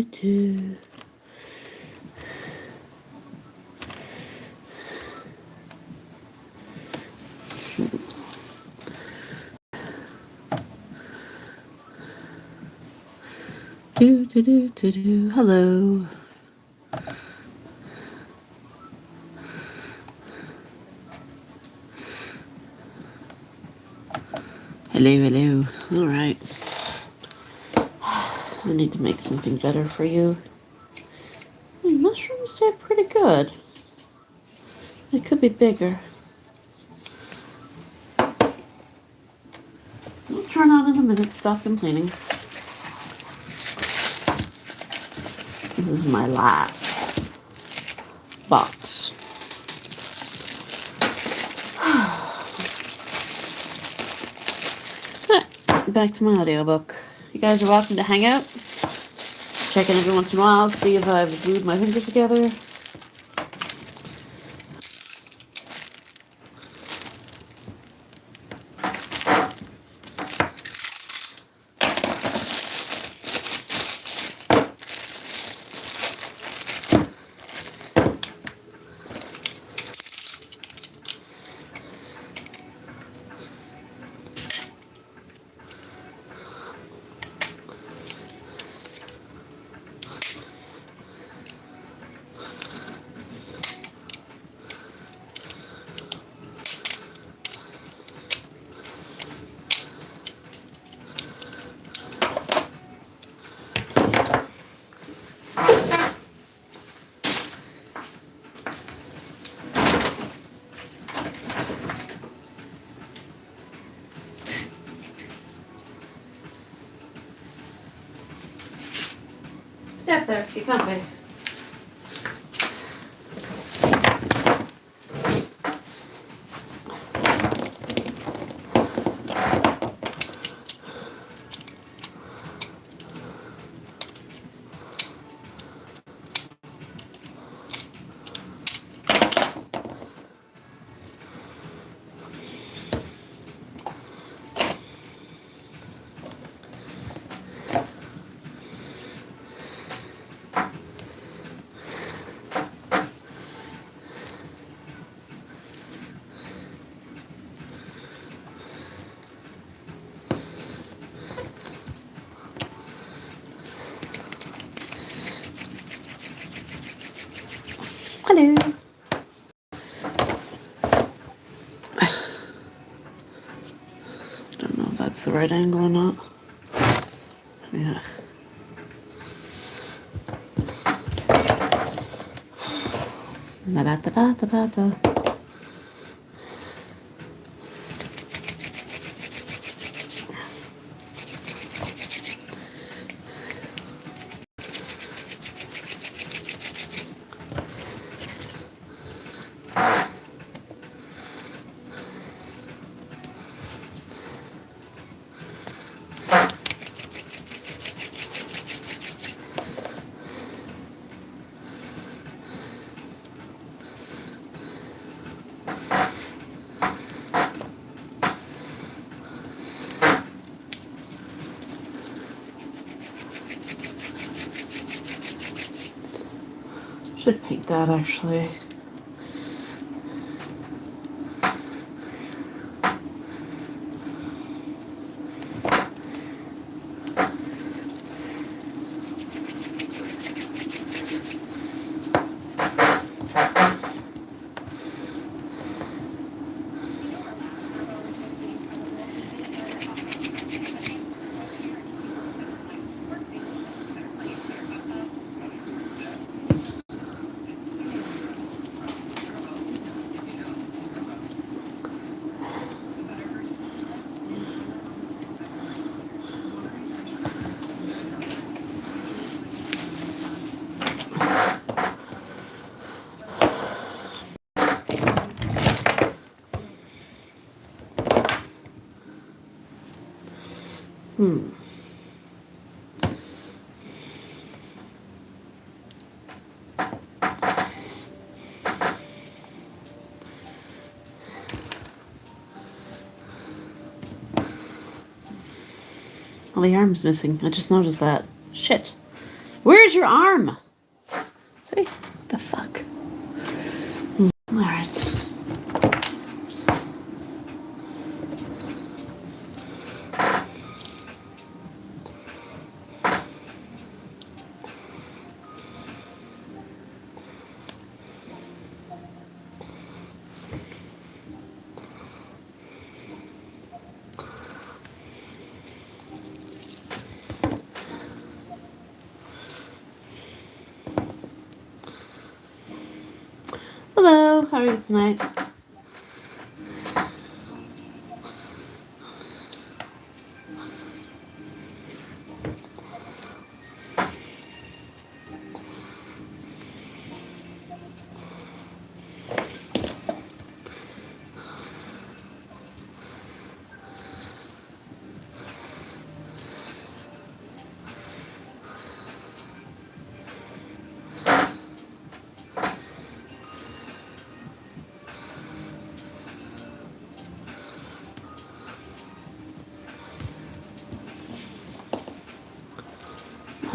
do. Do. Hello. Hello. All right. I need to make something better for you. Mushrooms did pretty good. They could be bigger. I'll turn on in a minute. Stop complaining. This is my last box. Back to my audiobook. You guys are welcome to hang out. Check in every once in a while, see if I've glued my fingers together. Step there, you can't be. Hello. Don't know if that's the right angle or not. Yeah. Da-da-da-da-da-da. Should paint that actually. Well, the arm's missing. I just noticed that. Shit. Where's your arm? See? What the fuck? Alright. Hello, how are you tonight?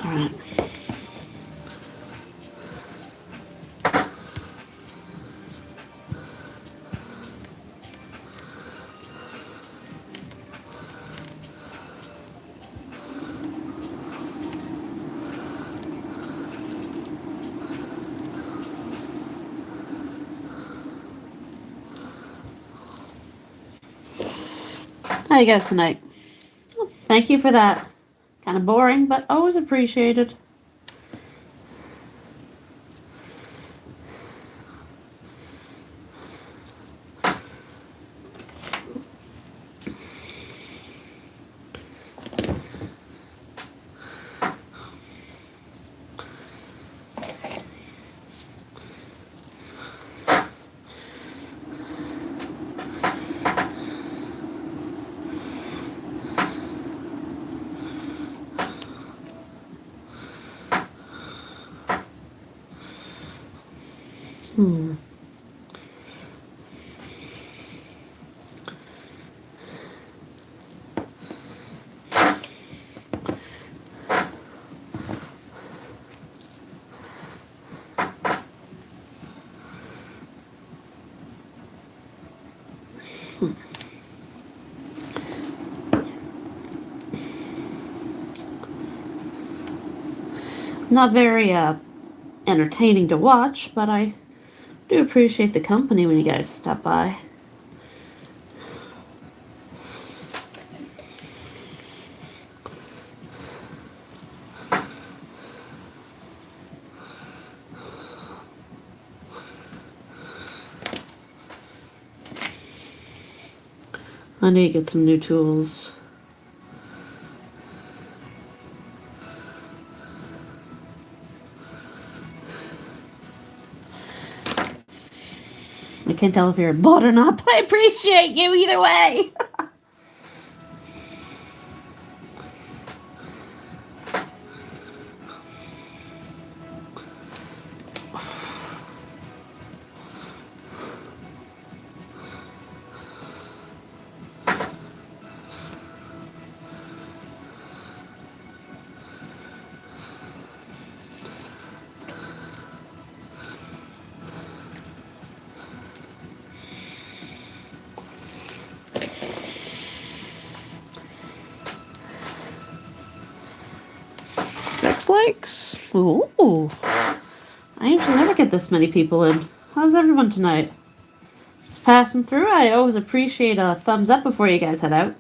Alright. How you guys tonight? Oh, thank you for that. Kind of boring, but always appreciated. Not very entertaining to watch, but I do appreciate the company when you guys stop by. I need to get some new tools. I can't tell if you're a bot or not, but I appreciate you either way. Sex likes? Ooh. I usually never get this many people in. How's everyone tonight? Just passing through. I always appreciate a thumbs up before you guys head out.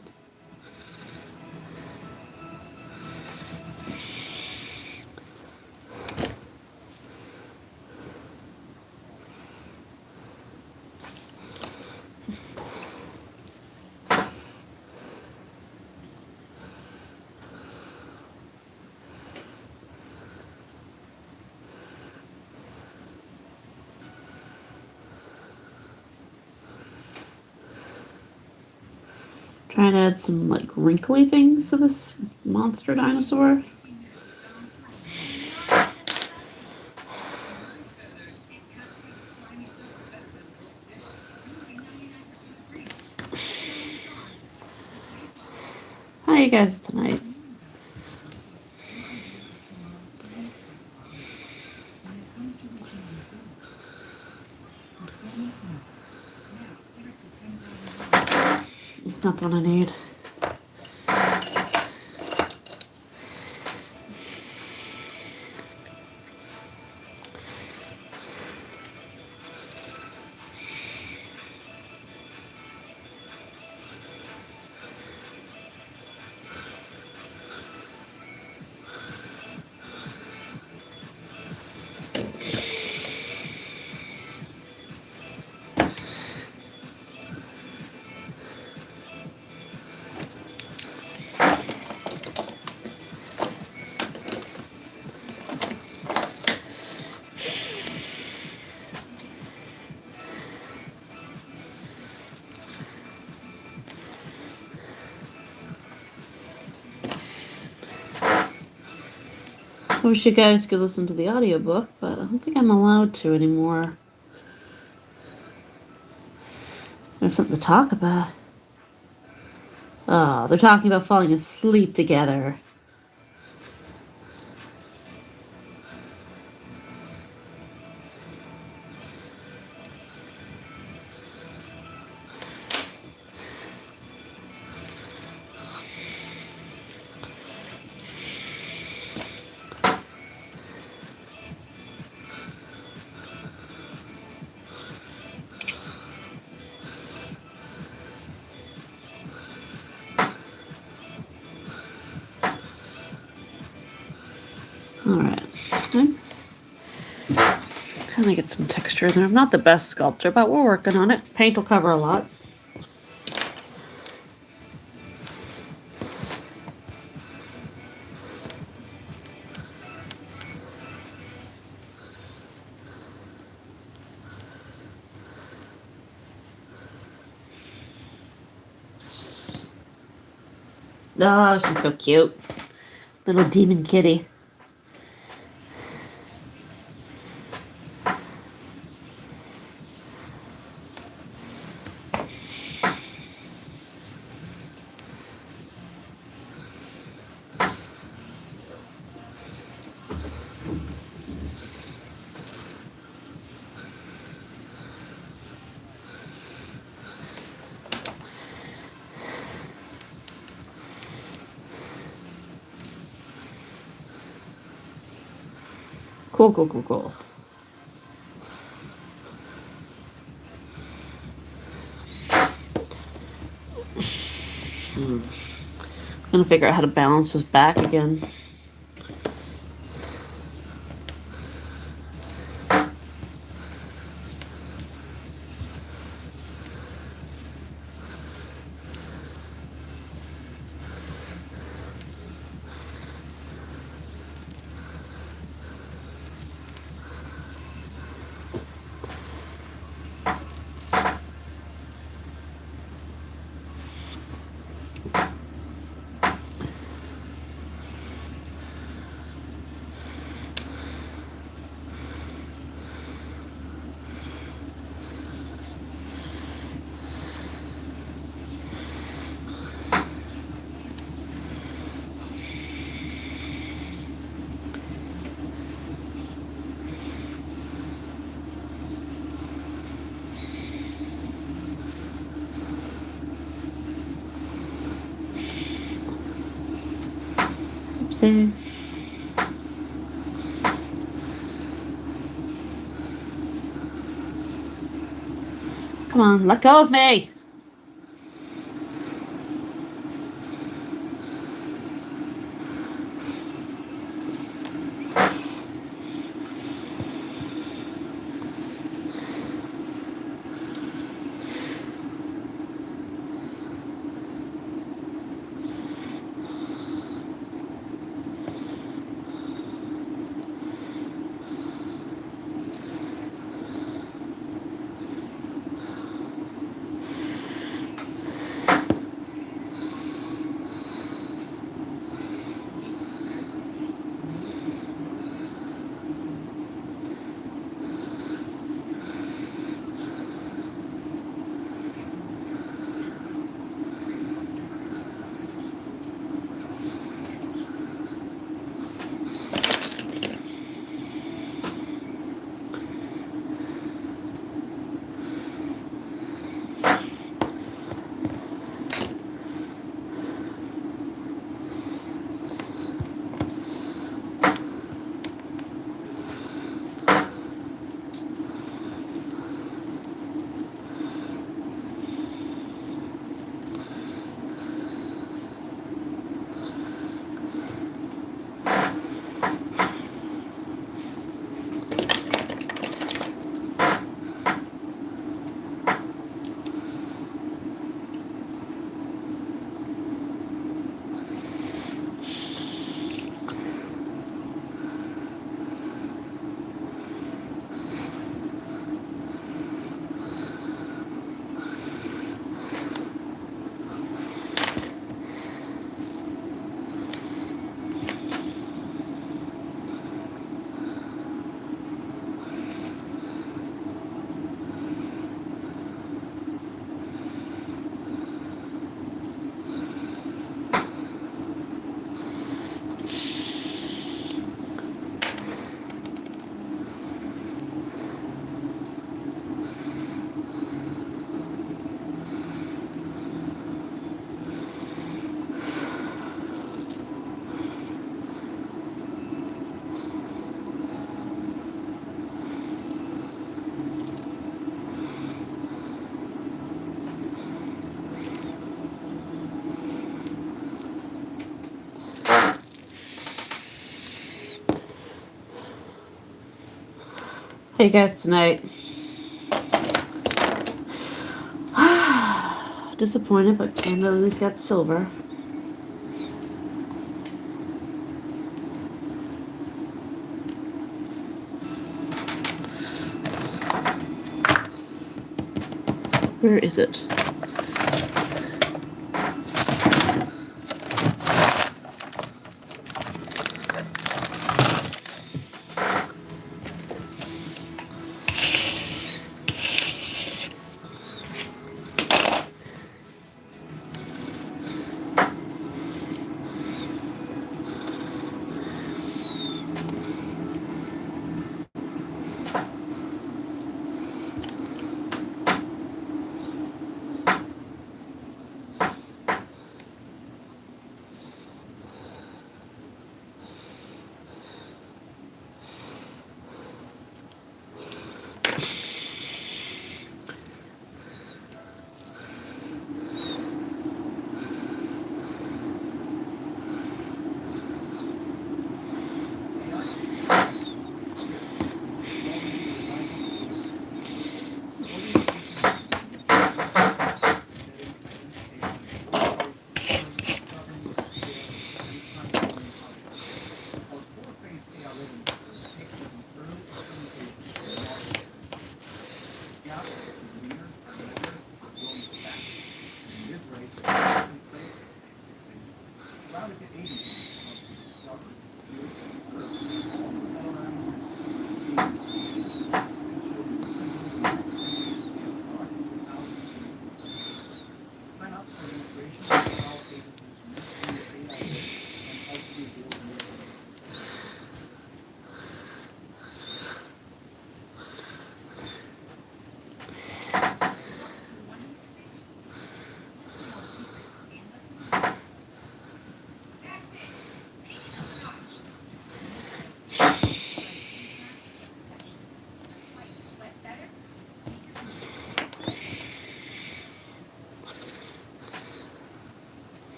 Trying to add some like wrinkly things to this monster dinosaur. How are you guys tonight? It's not the one I need. I wish you guys could listen to the audiobook, but I don't think I'm allowed to anymore. There's something to talk about. Oh, they're talking about falling asleep together. Alright. Kind of get some texture in there. I'm not the best sculptor, but we're working on it. Paint will cover a lot. Oh, she's so cute. Little demon kitty. Cool, cool, cool, cool. I'm gonna figure out how to balance this back again. Oopsie. Come on, let go of me. Hey guys, tonight. Disappointed, but Canada at least got silver. Where is it?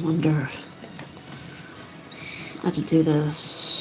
Wonder how to do this.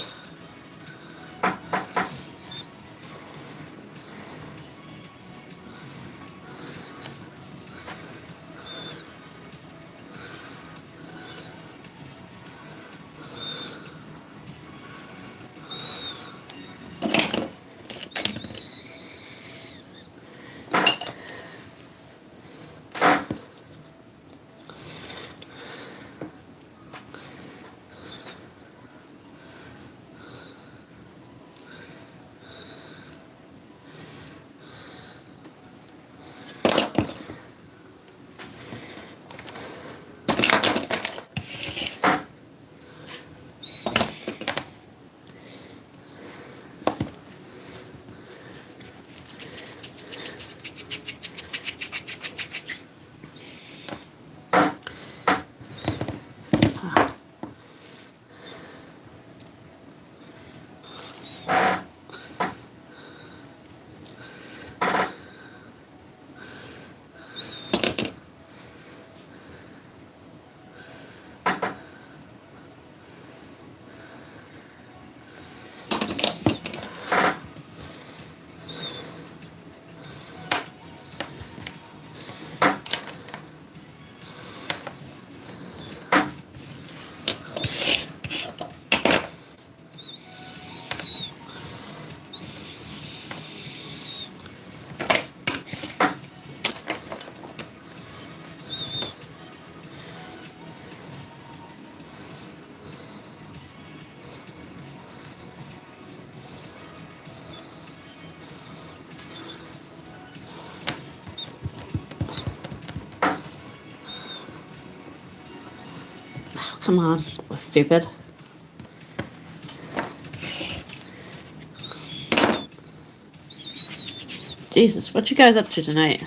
Come on, that was stupid. Jesus, what you guys up to tonight?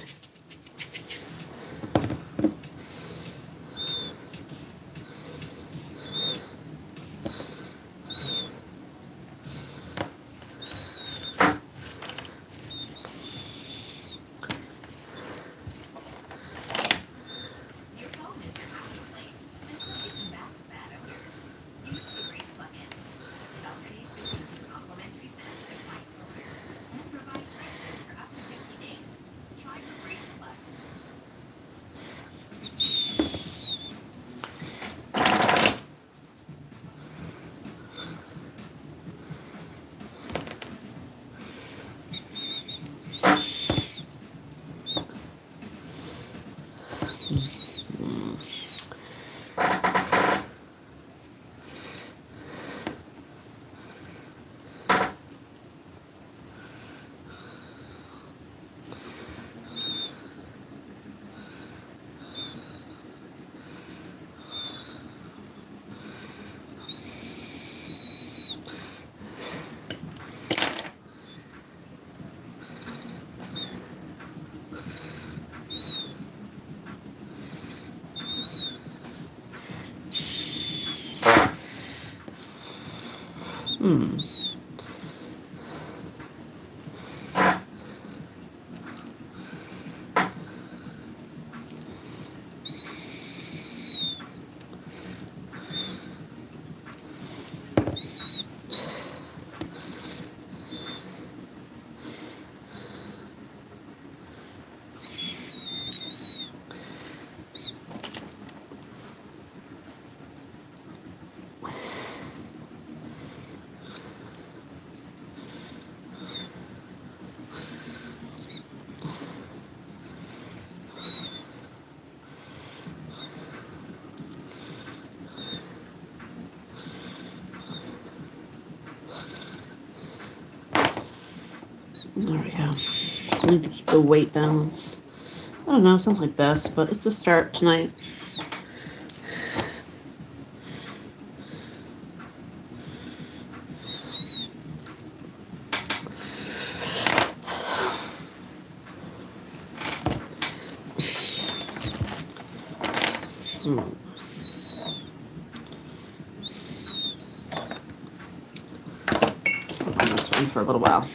There we go. I need to keep the weight balance. I don't know, something like this, but it's a start tonight. I'll run this one for a little while.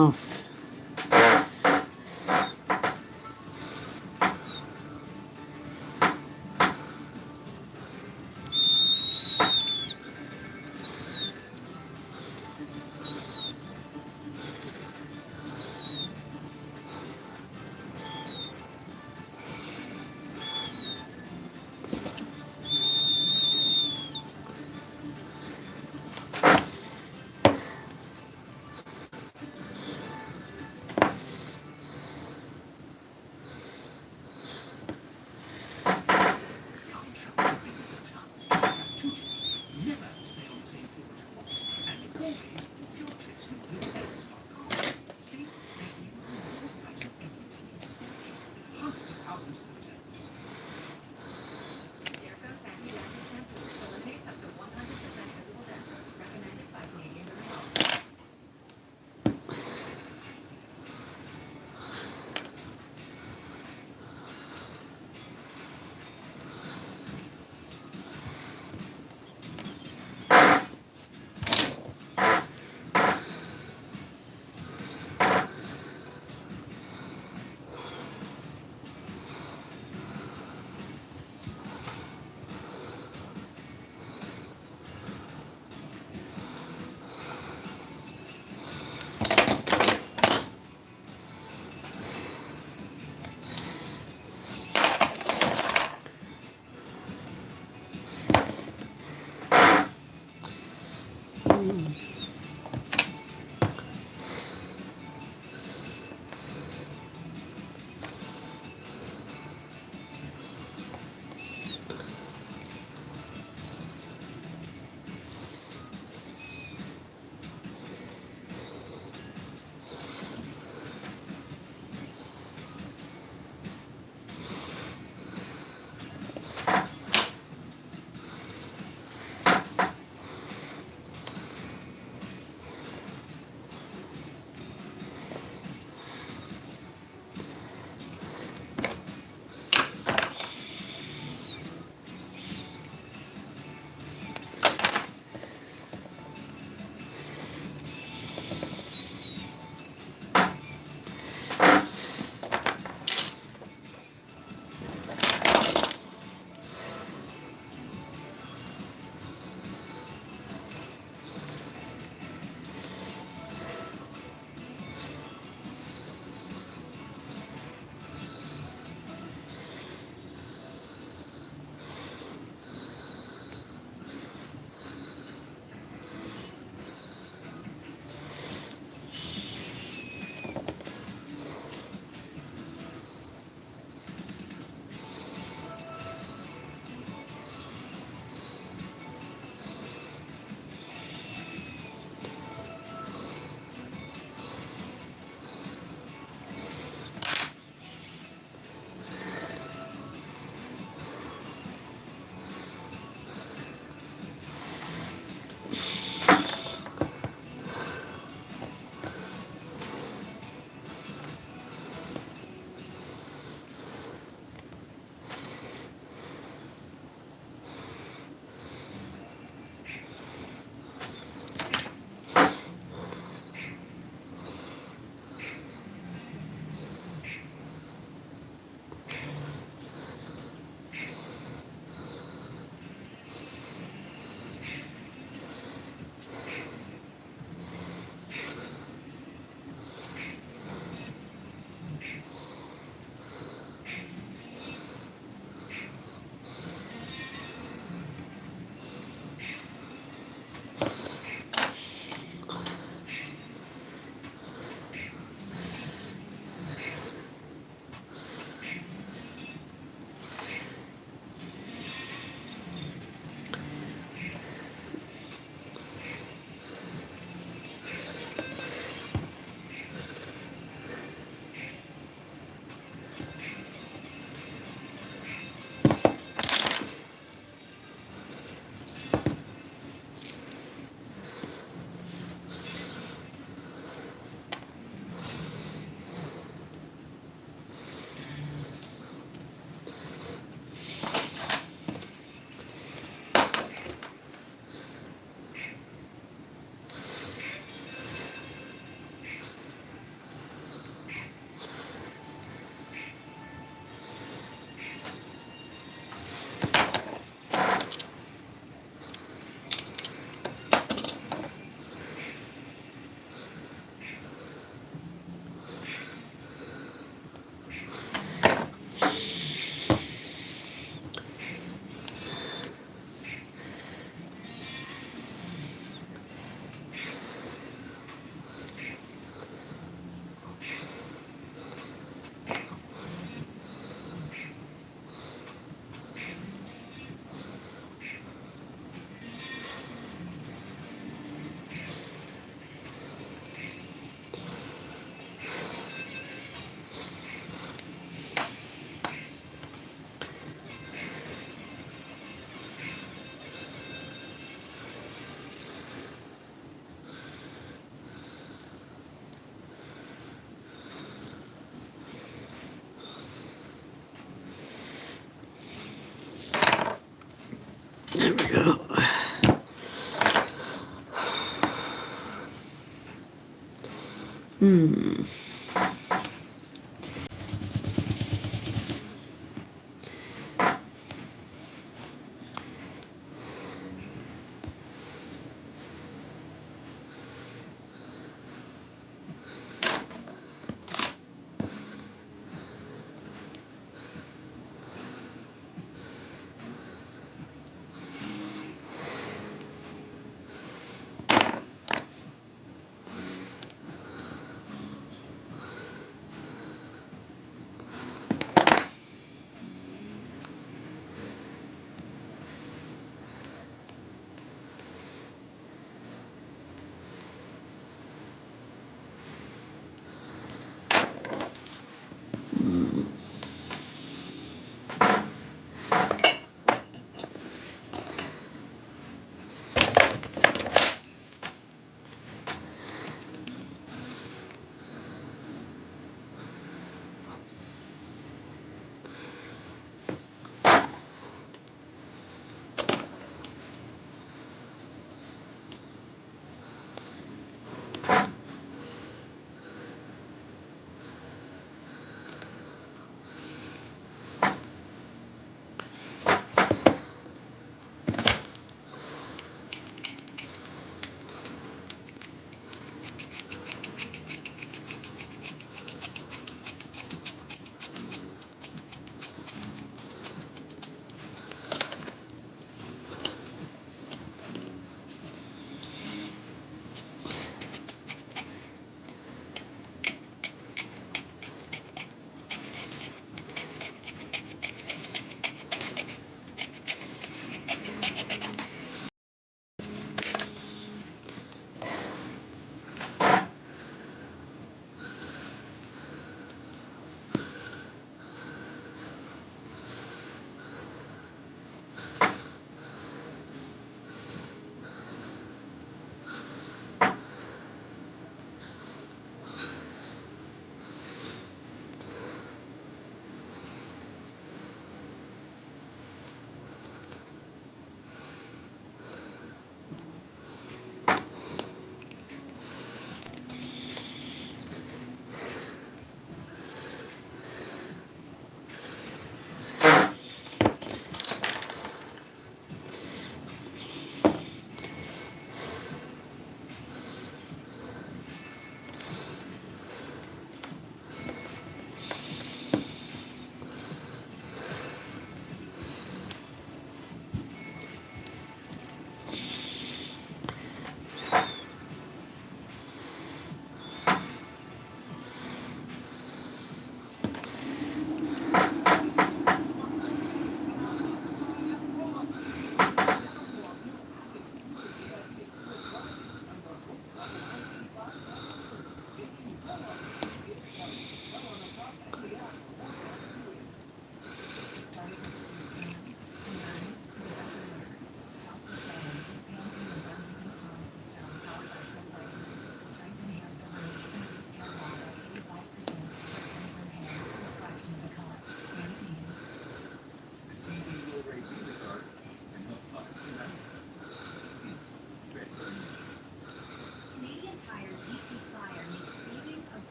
Oh. There we go.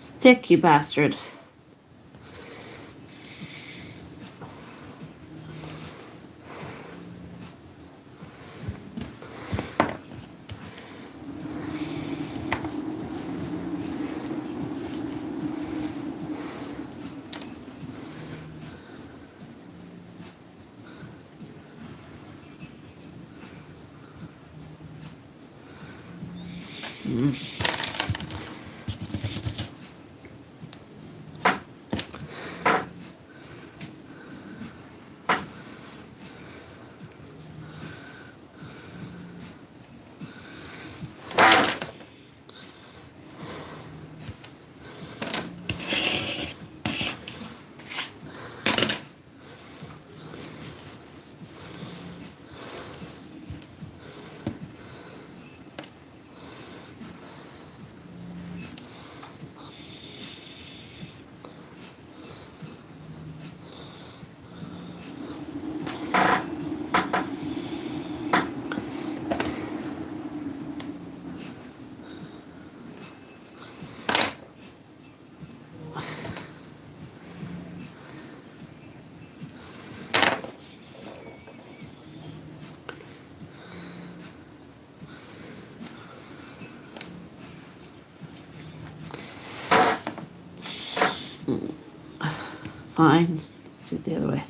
Stick, you bastard. Fine. Do it the other way.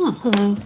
Oh, hello.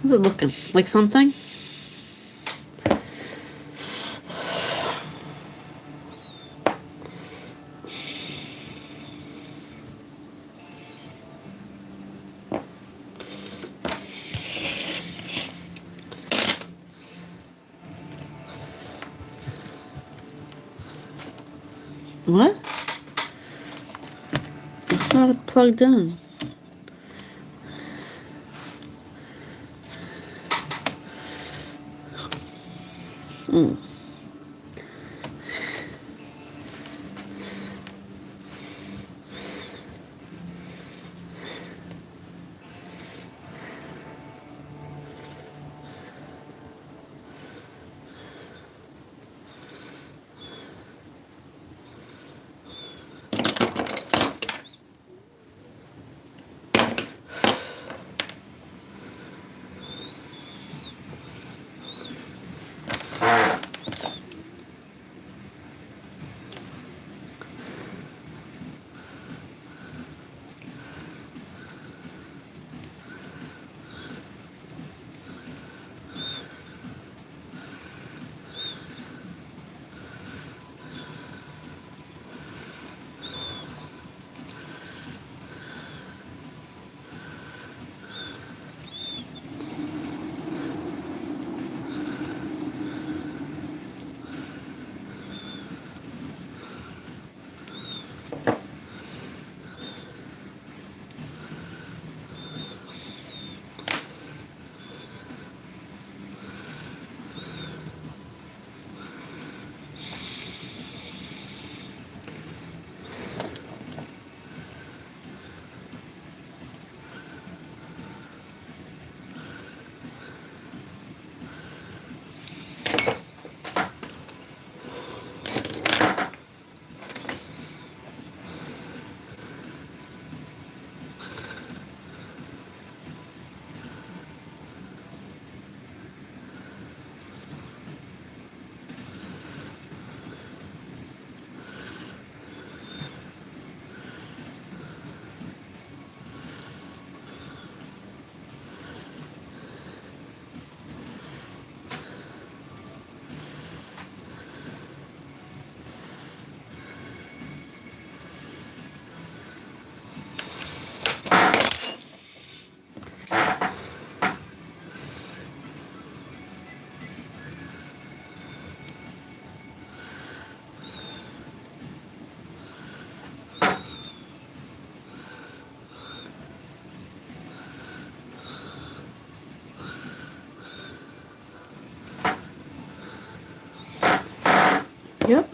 How's it looking? Like something? What? It's not plugged in. Hmm. Yep.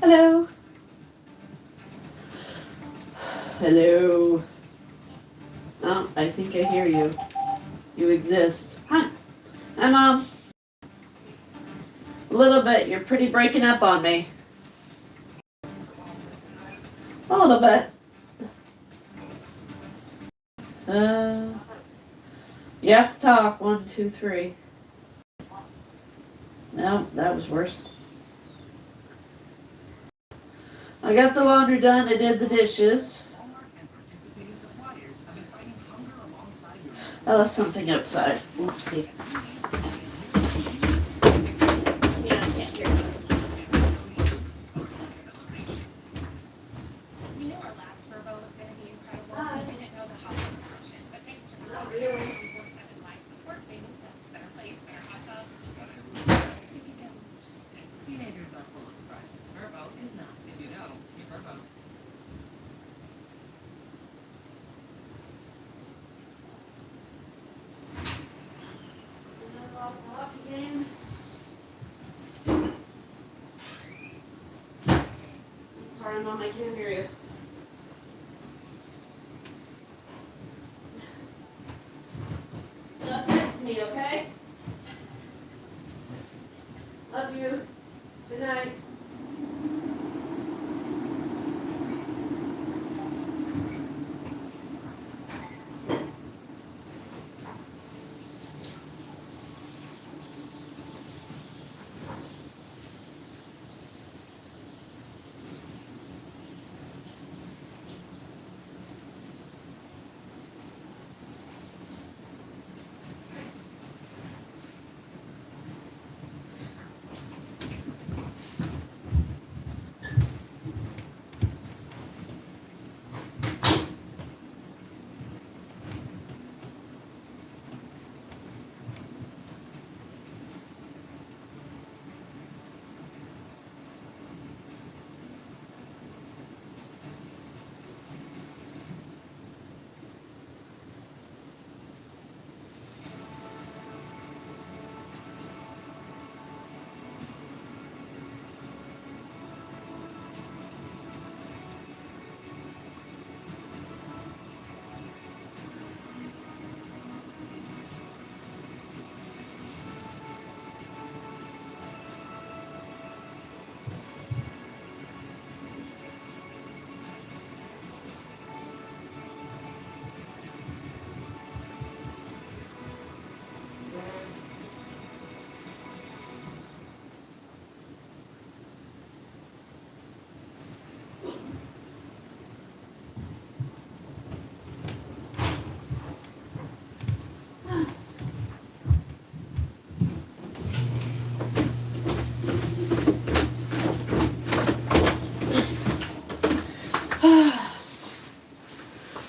Hello. Hello. Oh, I think I hear you. You exist. Hi. Hi, Mom. A little bit. You're pretty breaking up on me. A little bit. You have to talk. 1, 2, 3. No, that was worse. I got the laundry done. I did the dishes. I left something outside. Oopsie. Yeah, I can't hear it. We knew our last Furbo was going to be incredible. We didn't know the holidays version, but thanks to the 24/7 live support, they moved us to a better place, better hot tub. Teenagers are full of surprises. Furbo is not. If you know, you're Furbo. Sorry, Mom, I can't hear you. Don't text me, okay? Love you. Good night.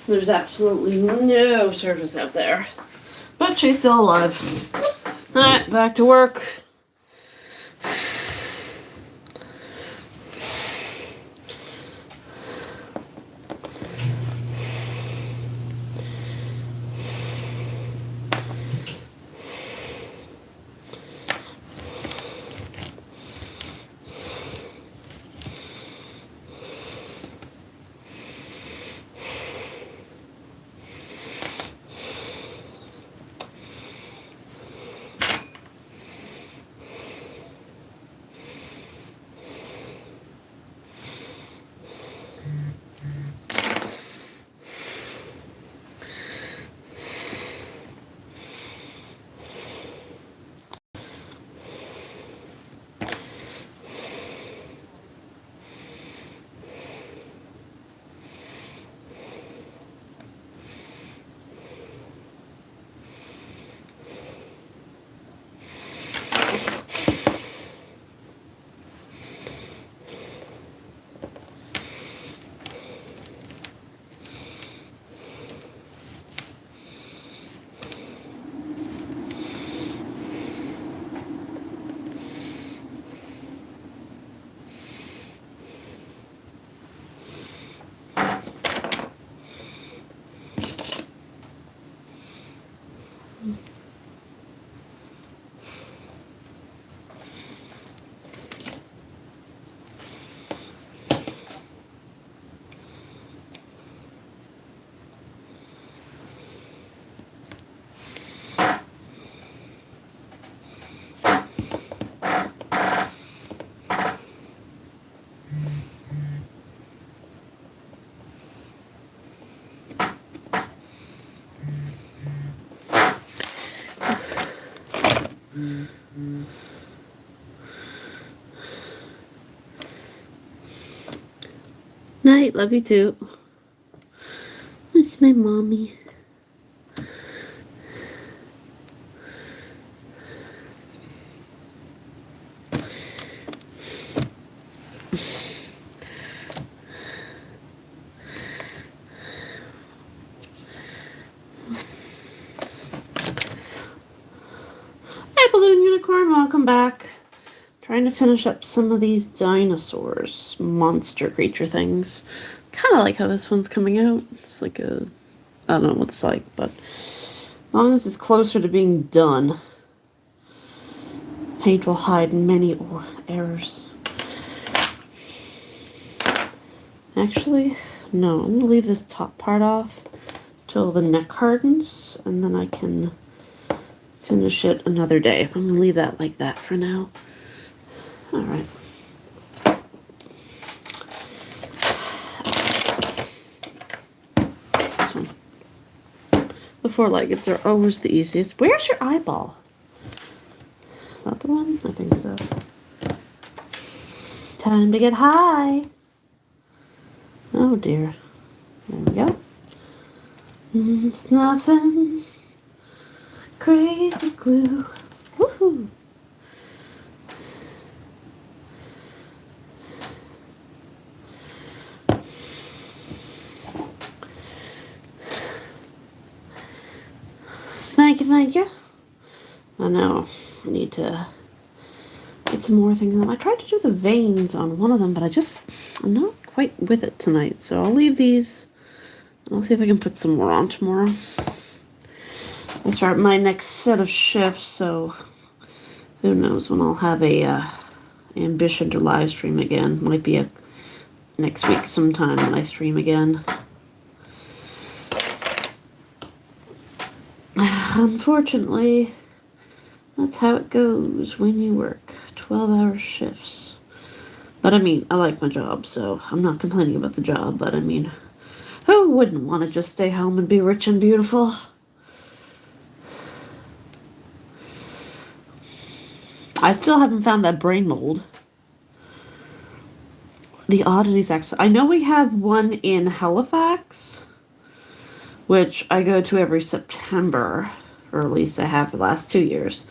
There's absolutely no service out there. But she's still alive. Alright, back to work. Night, love you too. It's my mommy. Hey, Balloon Unicorn, welcome back. Trying to finish up some of these dinosaurs, monster creature things. Kind of like how this one's coming out. It's like a, I don't know what it's like, but as long as it's closer to being done, paint will hide many errors. Actually, no, I'm gonna leave this top part off till the neck hardens, and then I can finish it another day. I'm gonna leave that like that for now. All right. This one. The four-leggeds are always the easiest. Where's your eyeball? Is that the one? I think so. Time to get high. Oh dear. There we go. Snuffing. Crazy glue. Woohoo. Thank you. I know. I need to get some more things on. I tried to do the veins on one of them, but I'm not quite with it tonight. So I'll leave these. I'll see if I can put some more on tomorrow. I'll start my next set of shifts, so who knows when I'll have a ambition to live stream again. Might be a next week sometime when I stream again. Unfortunately, that's how it goes when you work 12-hour shifts. But I mean, I like my job, so I'm not complaining about the job, but I mean, who wouldn't want to just stay home and be rich and beautiful? I still haven't found that brain mold. The oddities actually. I know we have one in Halifax, which I go to every September, or at least I have for the last 2 years.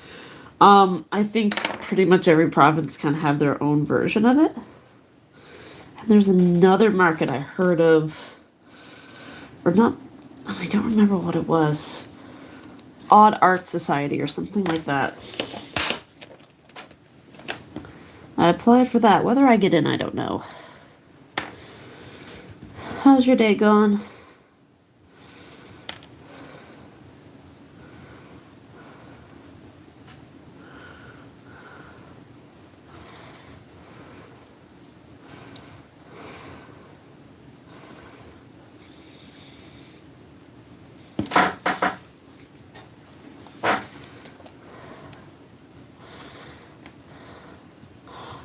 I think pretty much every province kind of have their own version of it. And there's another market I heard of Or not, I don't remember what it was. Odd Art Society or something like that. I applied for that. Whether I get in, I don't know. How's your day going?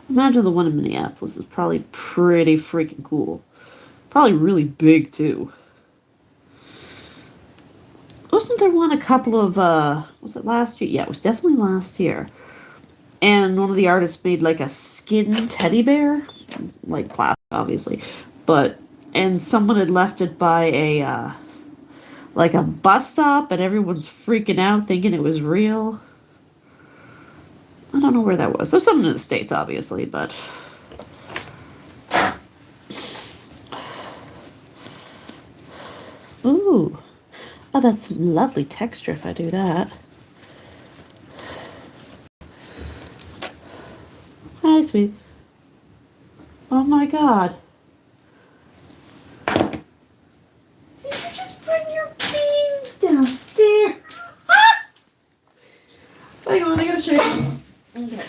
Imagine the one in Minneapolis is probably pretty freaking cool. Probably really big too. Wasn't there one a couple of was it last year? Yeah, it was definitely last year. And one of the artists made like a skin teddy bear, like plastic obviously, but and someone had left it by a like a bus stop and everyone's freaking out thinking it was real. I don't know where that was. There's something in the States obviously, but ooh. Oh, that's some lovely texture if I do that. Hi, sweet. Oh my god. Did you just bring your beans downstairs? Hang on, I gotta show you. Okay.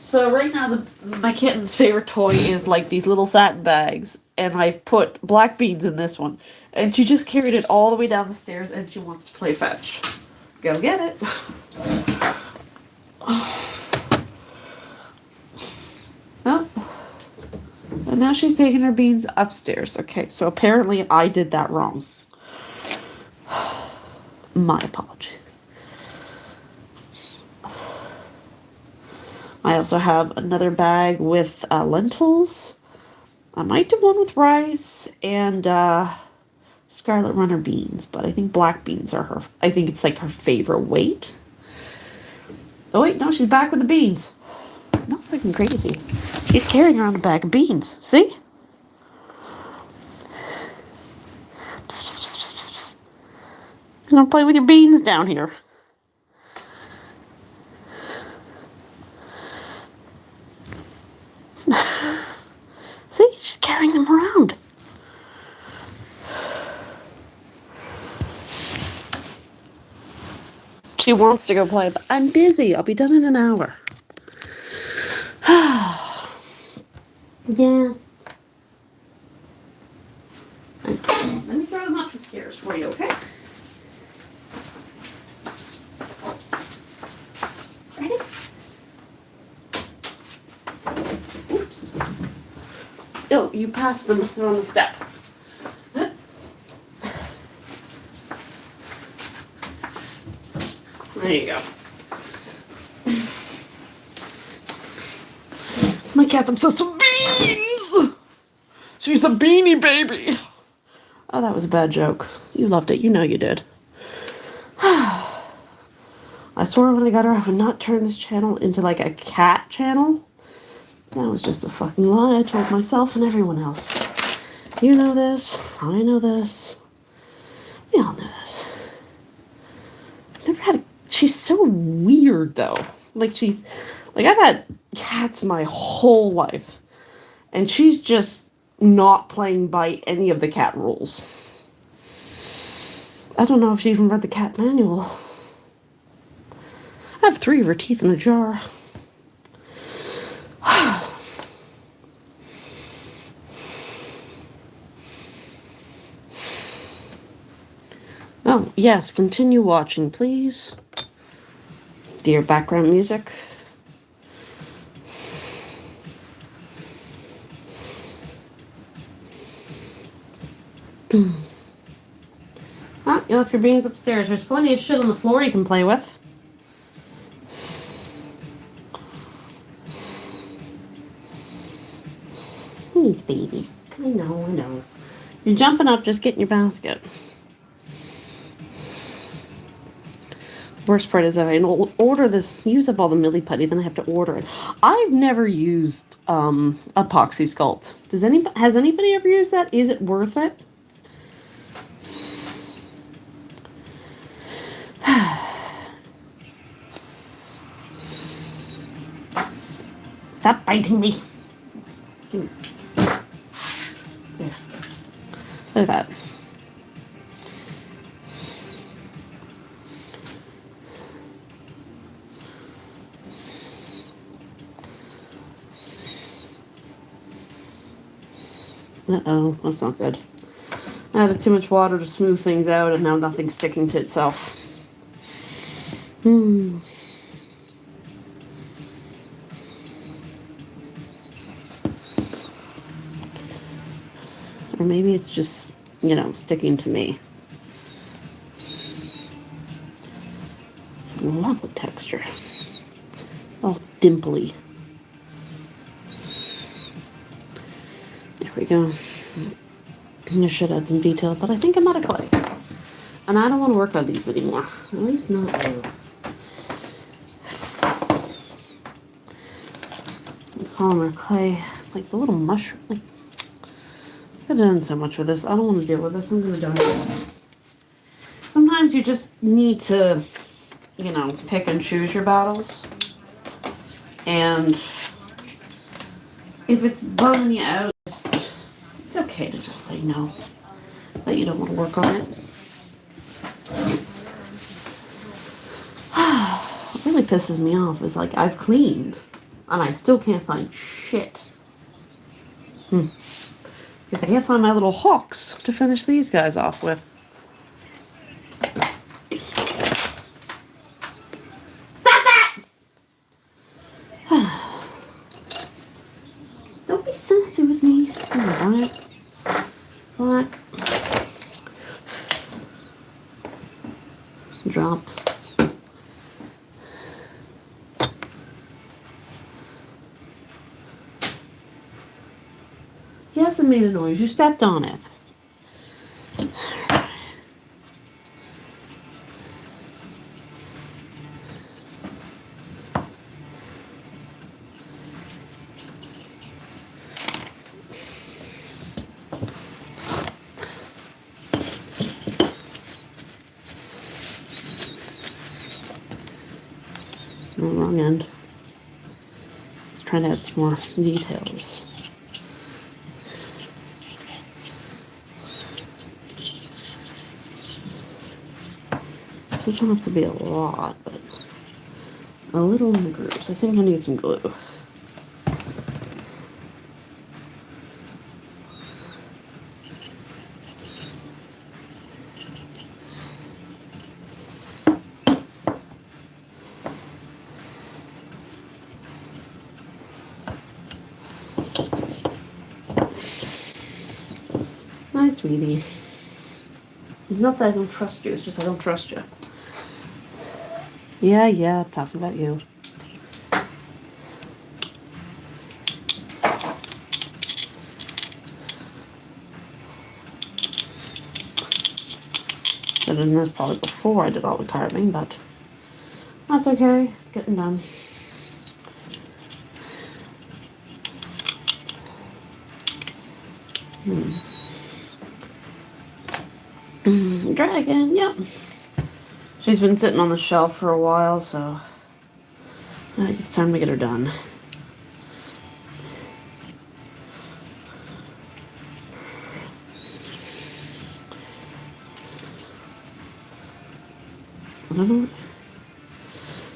So right now, my kitten's favorite toy is like these little satin bags, and I've put black beans in this one. And she just carried it all the way down the stairs, and she wants to play fetch. Go get it. Oh. And now she's taking her beans upstairs. Okay, so apparently I did that wrong. My apologies. I also have another bag with lentils. I might do one with rice and Scarlet Runner beans, but I think black beans are her. I think it's like her favorite weight. Oh wait, no, she's back with the beans. Not freaking crazy. She's carrying around a bag of beans. See? Psst, psst, psst, psst, psst. You're gonna play with your beans down here. See? She's carrying them around. She wants to go play, but I'm busy. I'll be done in an hour. Yes. Okay. Let me throw them up the stairs for you, okay? Ready? Oops. Oh, you passed them. They're on the step. There you go. My cat's obsessed with beans! She's a beanie baby. Oh, that was a bad joke. You loved it. You know you did. I swore when I got her I would not turn this channel into like a cat channel. That was just a fucking lie I told myself and everyone else. You know this. I know this. We all know this. I've never had a... She's so weird, though. Like, she's... Like, I've had cats my whole life. And she's just not playing by any of the cat rules. I don't know if she even read the cat manual. I have 3 of her teeth in a jar. Oh, yes, continue watching, please. Dear background music. Ah, you left your beans upstairs. There's plenty of shit on the floor you can play with. Hey, baby. I know. You're jumping up, just get in your basket. Worst part is I order this, use up all the Millie Putty, then I have to order it. I've never used Epoxy Sculpt. Has anybody ever used that? Is it worth it? Stop biting me. Give me. There. Look at that. Uh-oh, that's not good. I added too much water to smooth things out, and now nothing's sticking to itself. Or maybe it's just, sticking to me. It's a lovely texture. All dimply. There we go. I should add some detail, but I think I'm out of clay. And I don't want to work on these anymore. At least not now. Polymer clay, like the little mushroom. Like, I've done so much with this. I don't want to deal with this. I'm going to donate it. Sometimes you just need to, pick and choose your battles. And if it's bumming you out, it's okay to just say no. That you don't want to work on it. What really pisses me off is like I've cleaned and I still can't find shit. Because I can't find my little hooks to finish these guys off with. Stop that! Don't be sassy with me. Come on, black. Drop. Yes, it made a noise. You stepped on it. No, wrong end. Let's try to add some more details. Doesn't have to be a lot, but a little in the grooves. I think I need some glue. Hi, sweetie. It's not that I don't trust you, it's just I don't trust you. Yeah, I'm talking about you. Should have done this probably before I did all the carving, but that's okay. It's getting done. Dragon, yep. She's been sitting on the shelf for a while, so I think it's time to get her done.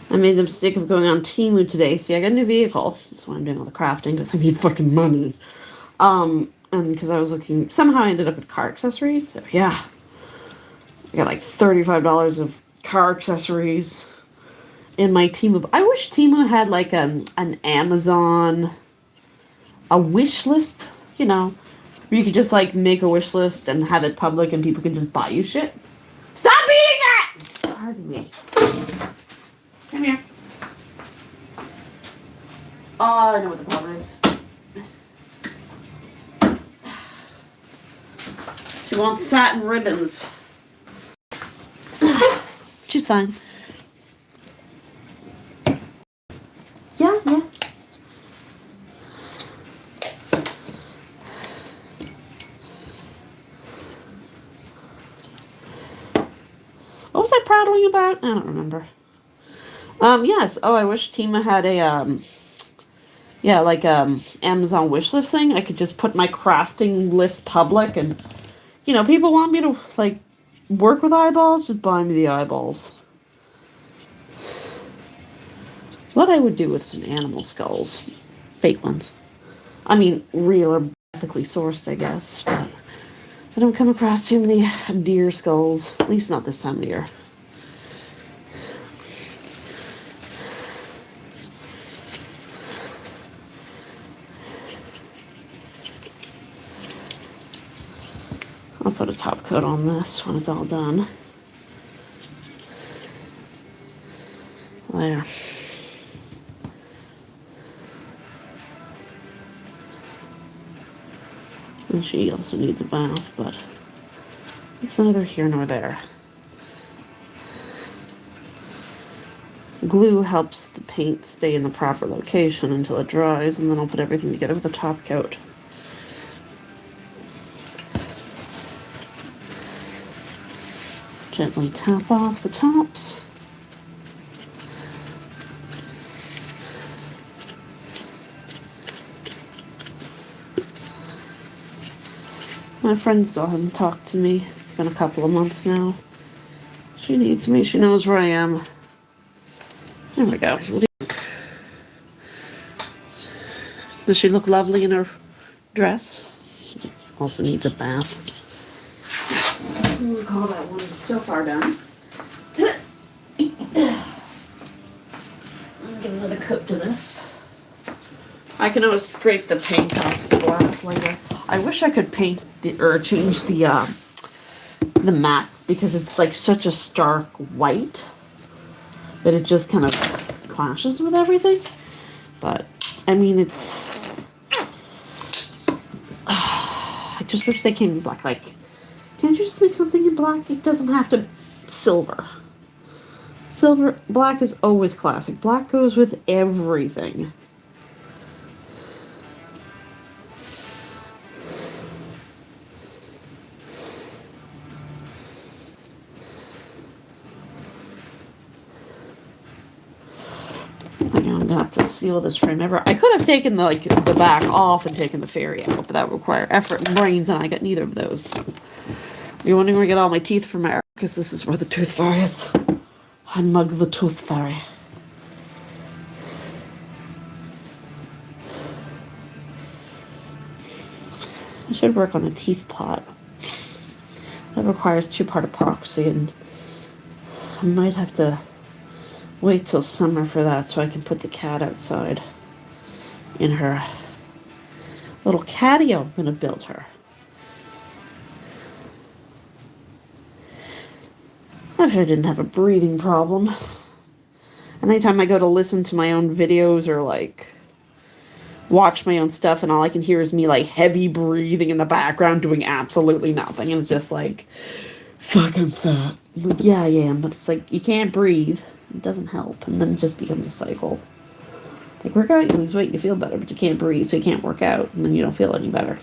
I made the mistake of going on Temu today. See, I got a new vehicle. That's why I'm doing all the crafting, because I need fucking money. And because I was looking, somehow I ended up with car accessories. So yeah, I got like $35 of car accessories in my Temu. I wish Temu had like an Amazon, a wish list, where you could just like make a wish list and have it public and people can just buy you shit. Stop eating that! Pardon me. Come here. Oh, I know what the problem is. She wants satin ribbons. She's fine. Yeah. What was I prattling about? I don't remember. Yes. Oh, I wish Tima had a Yeah, like Amazon wish list thing. I could just put my crafting list public, and people want me to like work with eyeballs, just buy me the eyeballs. What I would do with some animal skulls, fake ones. I mean, real or ethically sourced, I guess, but I don't come across too many deer skulls, at least not this time of year. I'll put a top coat on this when it's all done. There. And she also needs a bath, but it's neither here nor there. Glue helps the paint stay in the proper location until it dries, and then I'll put everything together with a top coat. Gently tap off the tops. My friend still hasn't talked to me. It's been a couple of months now. She needs me. She knows where I am. There we go. Does she look lovely in her dress? Also needs a bath. We'll call that one so far done. Give another coat to this. I can always scrape the paint off the glass later. I wish I could paint or change the mats, because it's like such a stark white that it just kind of clashes with everything. But I mean, I just wish they came in black. Like, can't you just make something in black? It doesn't have to silver. Black is always classic. Black goes with everything. I'm gonna have to seal this frame ever. I could have taken the back off and taken the fairy out, but that would require effort and brains, and I got neither of those. You're wondering where I get all my teeth from, Eric? Because this is where the tooth fairy is. I mug the tooth fairy. I should work on a teeth pot. That requires 2-part epoxy, and I might have to wait till summer for that so I can put the cat outside in her little catio I'm gonna build her. I wish I didn't have a breathing problem. And anytime I go to listen to my own videos or like watch my own stuff, and all I can hear is me like heavy breathing in the background doing absolutely nothing, and it's just like, fuck, I'm fat. I'm like, yeah, I am, but it's like, you can't breathe. It doesn't help, and then it just becomes a cycle. Like, work out, you lose weight, you feel better, but you can't breathe, so you can't work out, and then you don't feel any better.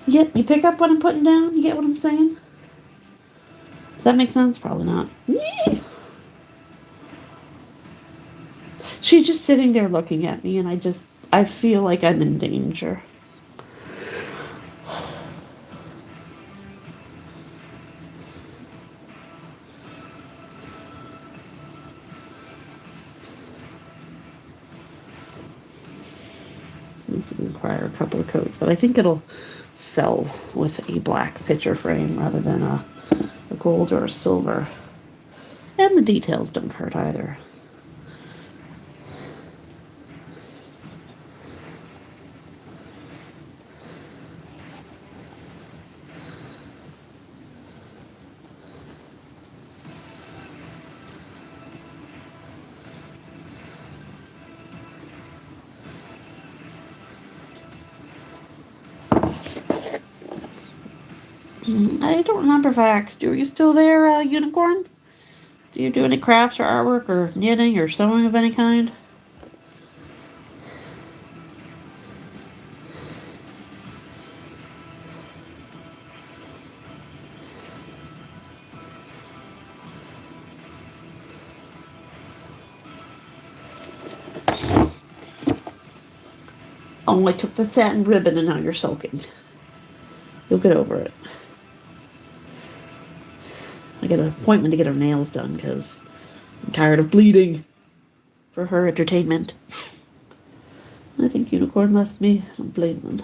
You pick up what I'm putting down? You get what I'm saying? Does that make sense? Probably not. She's just sitting there looking at me, and I feel like I'm in danger. To require a couple of coats, but I think it'll sell with a black picture frame rather than a gold or a silver. And the details don't hurt either. I don't remember if I asked you. Are you still there, Unicorn? Do you do any crafts or artwork or knitting or sewing of any kind? Oh, I took the satin ribbon and now you're sulking. You'll get over it. I got an appointment to get her nails done because I'm tired of bleeding for her entertainment. I think Unicorn left me. I don't blame them.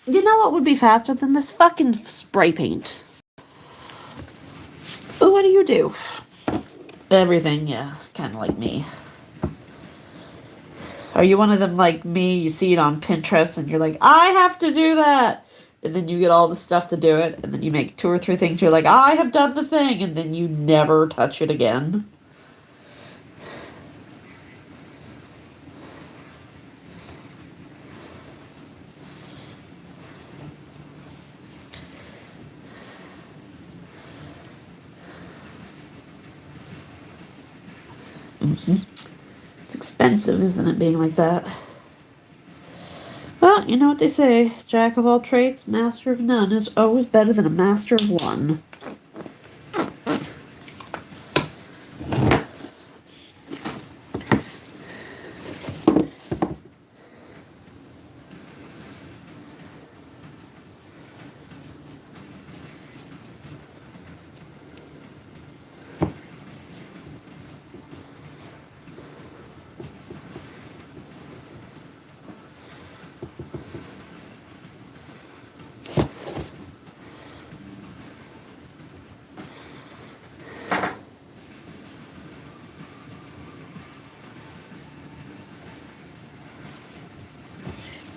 You know what would be faster than this fucking spray paint? Oh, what do you do? Everything, yeah. Kind of like me. Are you one of them like me? You see it on Pinterest and you're like, I have to do that. And then you get all the stuff to do it. And then you make 2 or 3 things. You're like, I have done the thing. And then you never touch it again. It's expensive, isn't it, being like that? Well, you know what they say. Jack of all trades, master of none is always better than a master of one.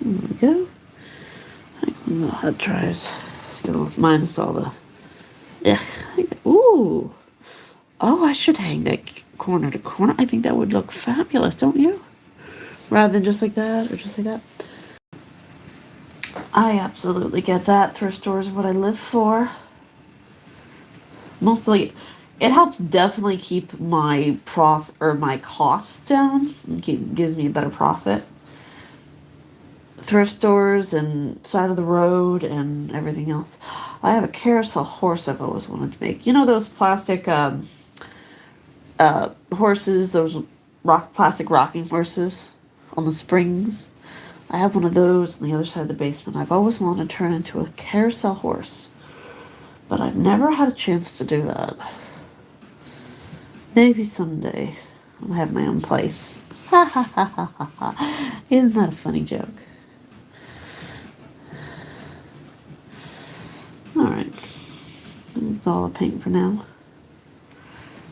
There we go. The HUD tries. Let's go minus all the. Ooh. Oh, I should hang that corner to corner. I think that would look fabulous, don't you? Rather than just like that or just like that. I absolutely get that. Thrift stores are what I live for. Mostly, it helps definitely keep my my costs down. Gives me a better profit. Thrift stores and side of the road and everything else. I have a carousel horse I've always wanted to make. You know those plastic horses, those plastic rocking horses on the springs? I have one of those on the other side of the basement. I've always wanted to turn into a carousel horse, but I've never had a chance to do that. Maybe someday I'll have my own place. Ha ha ha ha ha ha. Isn't that a funny joke? Alright. That's all the paint for now.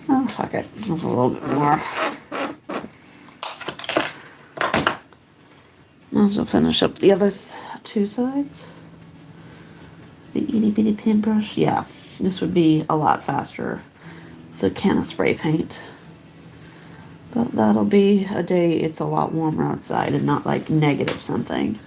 Oh, fuck it. There's a little bit more. I'll finish up the other 2 sides. The itty bitty paintbrush. Yeah, this would be a lot faster with a can of spray paint. But that'll be a day it's a lot warmer outside and not like negative something.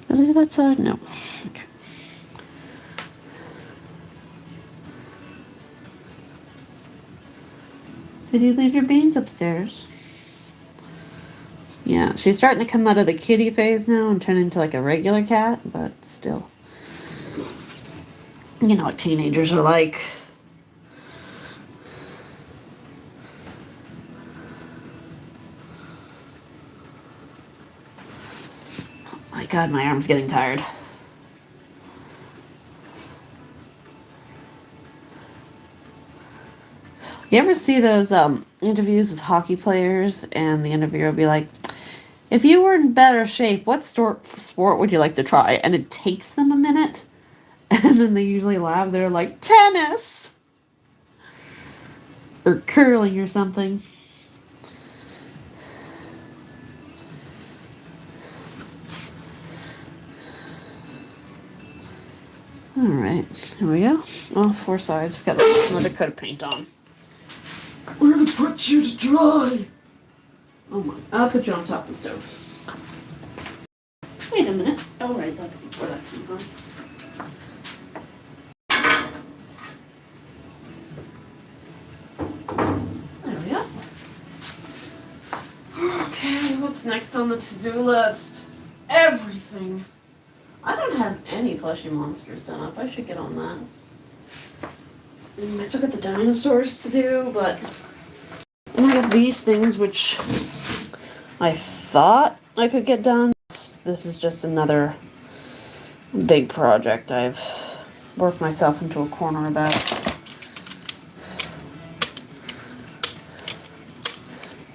Did I do that side? No. Okay. Did you leave your beans upstairs? Yeah, she's starting to come out of the kitty phase now and turn into like a regular cat, but still. You know what teenagers are like. My God, my arm's getting tired. You ever see those interviews with hockey players and the interviewer will be like, if you were in better shape, what sport would you like to try? And it takes them a minute. And then they usually laugh. They're like, tennis! Or curling or something. Alright, here we go. All 4 sides. We've got another coat of paint on. We're gonna put you to dry! Oh my, I'll put you on top of the stove. Wait a minute. Oh right, that's where that came from. What's next on the to-do list? Everything. I don't have any plushie monsters done up. I should get on that. And I still got the dinosaurs to do, but I got these things which I thought I could get done. This is just another big project I've worked myself into a corner about.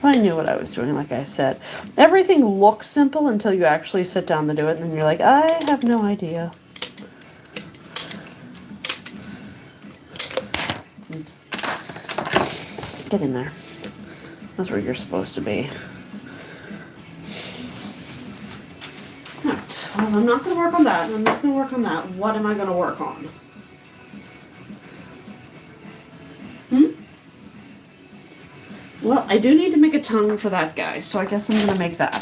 I knew what I was doing, like I said. Everything looks simple until you actually sit down to do it, and then you're like, I have no idea. Oops. Get in there. That's where you're supposed to be. Alright, well, I'm not going to work on that, and I'm not going to work on that. What am I going to work on? Well, I do need to make a tongue for that guy, so I guess I'm going to make that.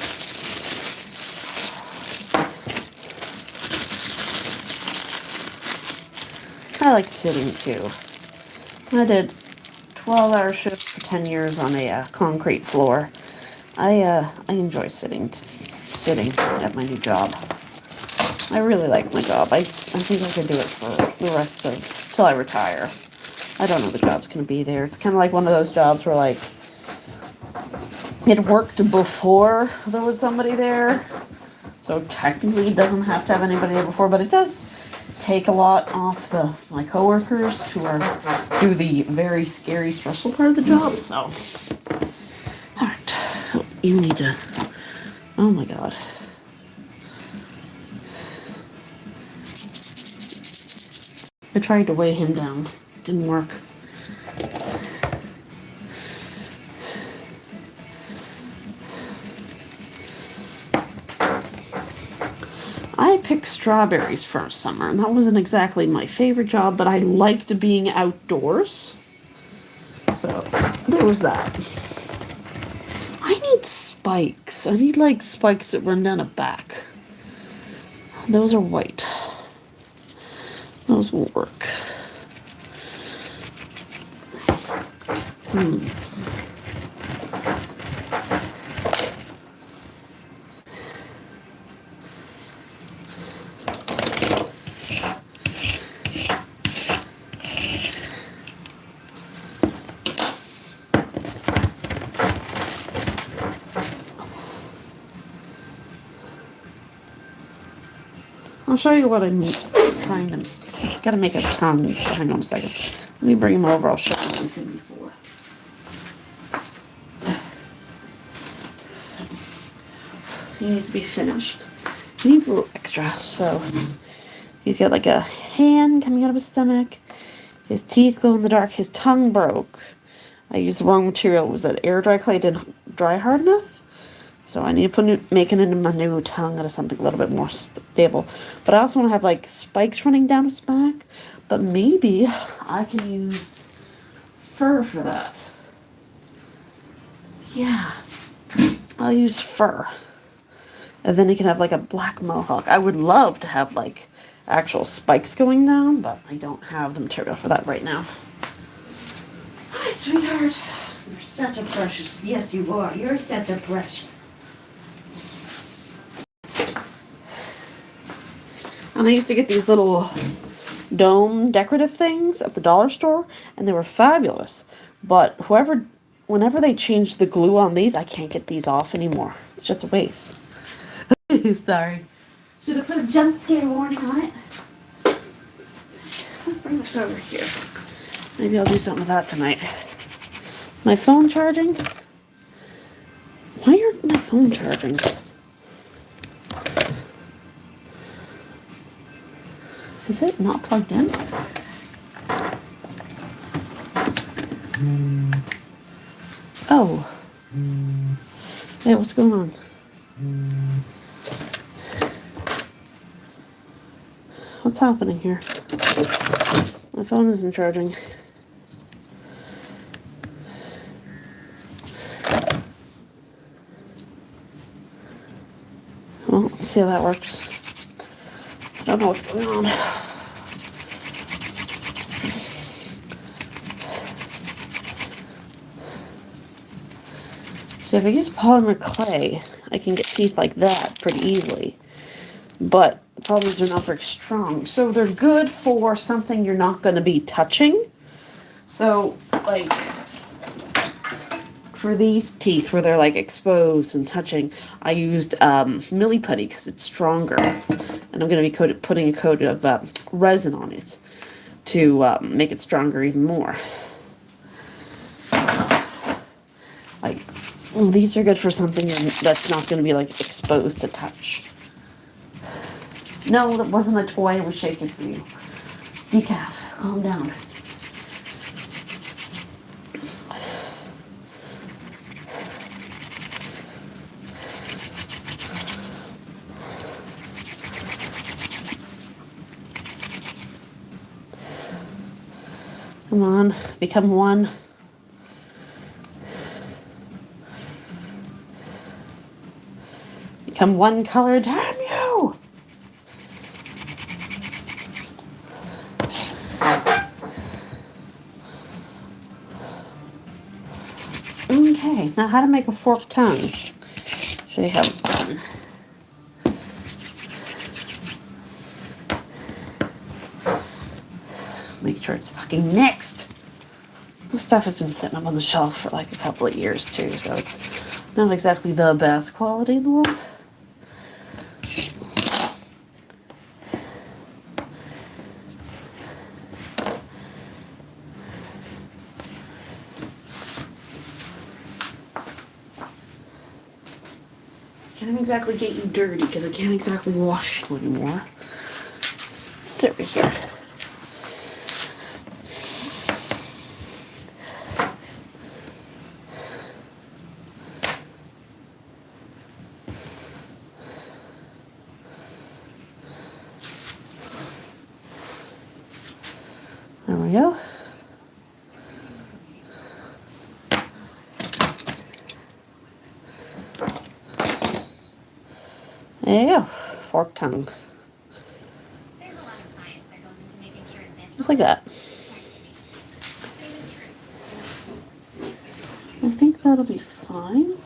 I like sitting too. I did 12-hour shifts for 10 years on a concrete floor. I enjoy sitting at my new job. I really like my job. I think I could do it for the rest of till I retire. I don't know the job's going to be there. It's kind of like one of those jobs where like it worked before there was somebody there, so technically it doesn't have to have anybody there before, but it does take a lot off my coworkers who do the very scary, stressful part of the job. So, all right, you need to. Oh my God. I tried to weigh him down. It didn't work. I picked strawberries for summer, and that wasn't exactly my favorite job, but I liked being outdoors. So, there was that. I need spikes. I need, like, spikes that run down a back. Those are white. Those will work. I'll show you what I'm trying to. Gotta make a tongue, so hang on a second. Let me bring him over. I'll show you what he's doing before. He needs to be finished. He needs a little extra, so he's got like a hand coming out of his stomach. His teeth glow in the dark. His tongue broke. I used the wrong material. Was that air dry clay didn't dry hard enough? So I need to make it into my new tongue out of something a little bit more stable. But I also want to have like spikes running down his back. But maybe I can use fur for that. Yeah. I'll use fur. And then he can have like a black mohawk. I would love to have like actual spikes going down, but I don't have the material for that right now. Hi, sweetheart. You're such a precious. Yes, you are. You're such a precious. And I used to get these little dome decorative things at the dollar store, and they were fabulous. But whenever they change the glue on these, I can't get these off anymore. It's just a waste. Sorry. Should have put a jump scare warning on it. Let's bring this over here. Maybe I'll do something with that tonight. My phone charging? Why aren't my phone charging? Is it not plugged in? Oh. Hey, what's going on? What's happening here? My phone isn't charging. Well, let's see how that works. I don't know what's going on. So if I use polymer clay, I can get teeth like that pretty easily. But the problem is they're not very strong. So they're good for something you're not going to be touching. So, like, for these teeth where they're like exposed and touching, I used Milli Putty because it's stronger. And I'm going to be putting a coat of resin on it to make it stronger even more. Like, these are good for something that's not going to be like exposed to touch. No, that wasn't a toy. I was shaking for you. Decaf, calm down. Come on, become one. Become one color, damn you! Okay, now how to make a forked tongue. Show you how it's done. Make sure it's fucking mixed. This stuff has been sitting up on the shelf for like a couple of years too, so it's not exactly the best quality in the world. Can't exactly get you dirty because I can't exactly wash you anymore. Just sit right here. There we go. There you go. Forked tongue. Just like that. I think that'll be fine.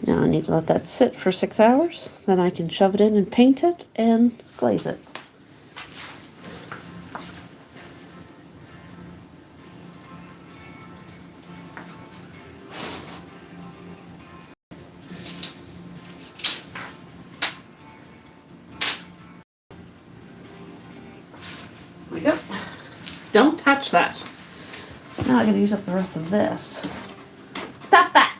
Now I need to let that sit for 6 hours. Then I can shove it in and paint it and glaze it. There we go. Don't touch that. Now I'm going to use up the rest of this. Stop that!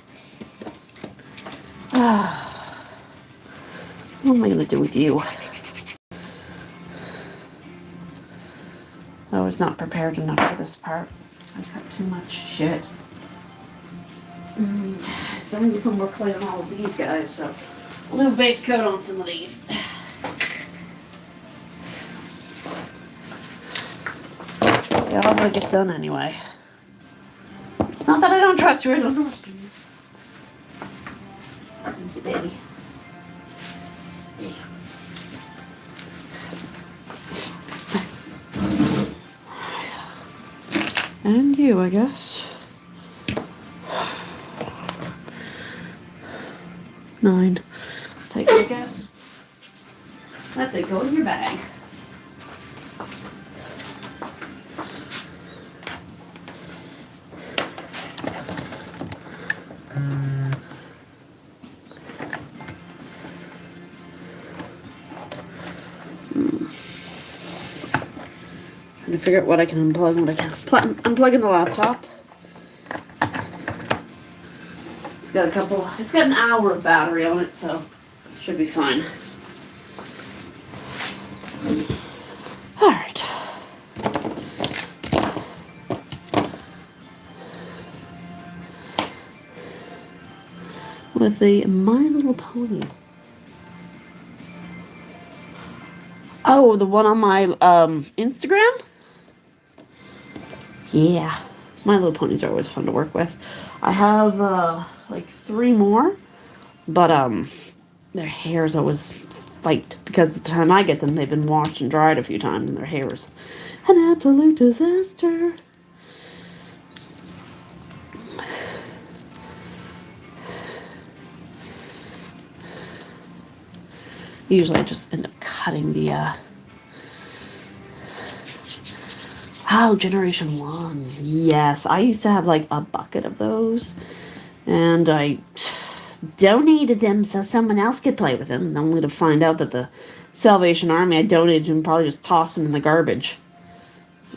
What am I going to do with you? I was not prepared enough for this part. I cut too much shit. I still need to put more clay on all of these guys, so I'll do a base coat on some of these. They all gotta get done anyway. Not that I don't trust you, I don't trust you. Thank you, baby. And you, I guess. 9. Take a guess. That's it, go in your bag. Trying to figure out what I can unplug and what I can't. Unplugging the laptop. It's got an hour of battery on it, so it should be fine. Alright. With the My Little Pony. Oh, the one on my Instagram? Yeah. My Little Ponies are always fun to work with. I have like 3 more, but their hair's always fight because the time I get them, they've been washed and dried a few times, and their hair is an absolute disaster. Usually I just end up cutting the, oh, Generation 1. Yes, I used to have like a bucket of those. And I donated them so someone else could play with them, only to find out that the Salvation Army I donated to them probably just tossed them in the garbage.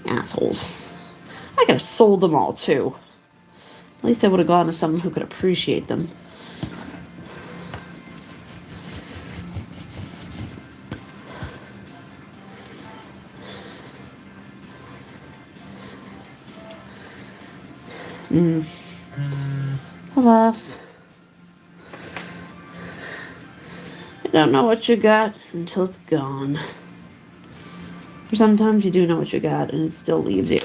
Assholes. I could have sold them all too. At least I would have gone to someone who could appreciate them. Alas. You don't know what you got until it's gone. Or sometimes you do know what you got and it still leaves you.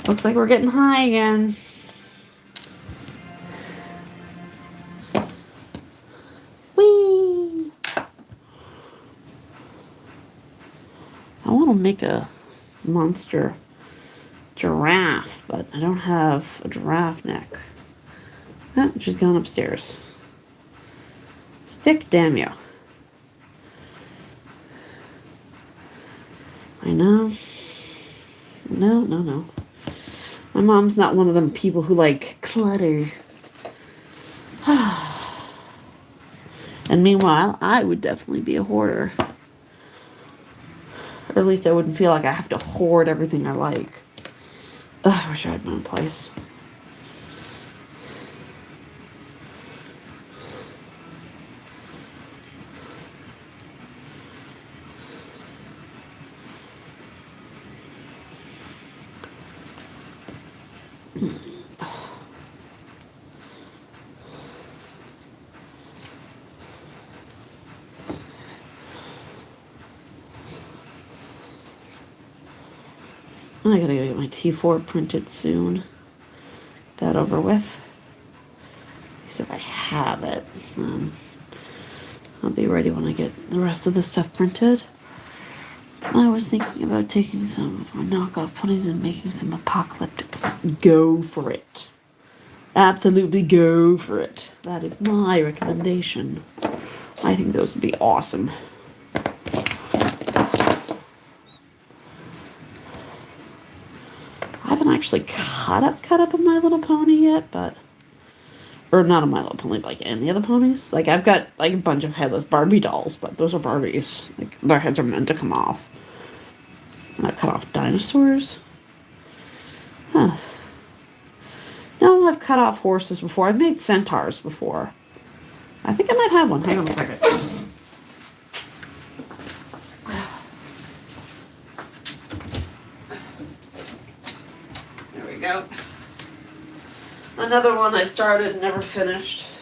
Looks like we're getting high again. Whee! I want to make a monster giraffe, but I don't have a giraffe neck. Oh, she's gone upstairs. Stick, damn you. I know. No. My mom's not one of them people who like clutter. And meanwhile, I would definitely be a hoarder. Or at least I wouldn't feel like I have to hoard everything I like. Ugh, I wish I had my own place. I gotta go get my T4 printed soon. That over with. At least if I have it, I'll be ready when I get the rest of the stuff printed. I was thinking about taking some of my knockoff ponies and making some apocalyptic ponies. Go for it. Absolutely go for it. That is my recommendation. I think those would be awesome. I haven't actually cut up a My Little Pony yet, but... Or not a My Little Pony, but like any of the ponies. Like, I've got like a bunch of headless Barbie dolls, but those are Barbies. Like, their heads are meant to come off. And I cut off dinosaurs. Huh. No, I've cut off horses before. I've made centaurs before. I think I might have one. Hang on a second. There we go. Another one I started and never finished.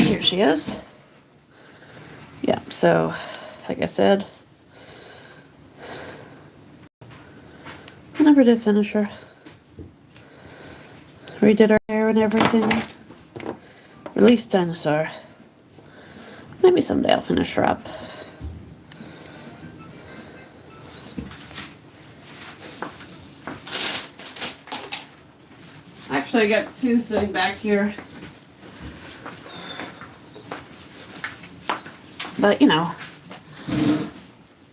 Here she is. Yeah, so, like I said, I never did finish her. Redid her hair and everything. Released Dinosaur. Maybe someday I'll finish her up. Actually, I got two sitting back here. But, you know,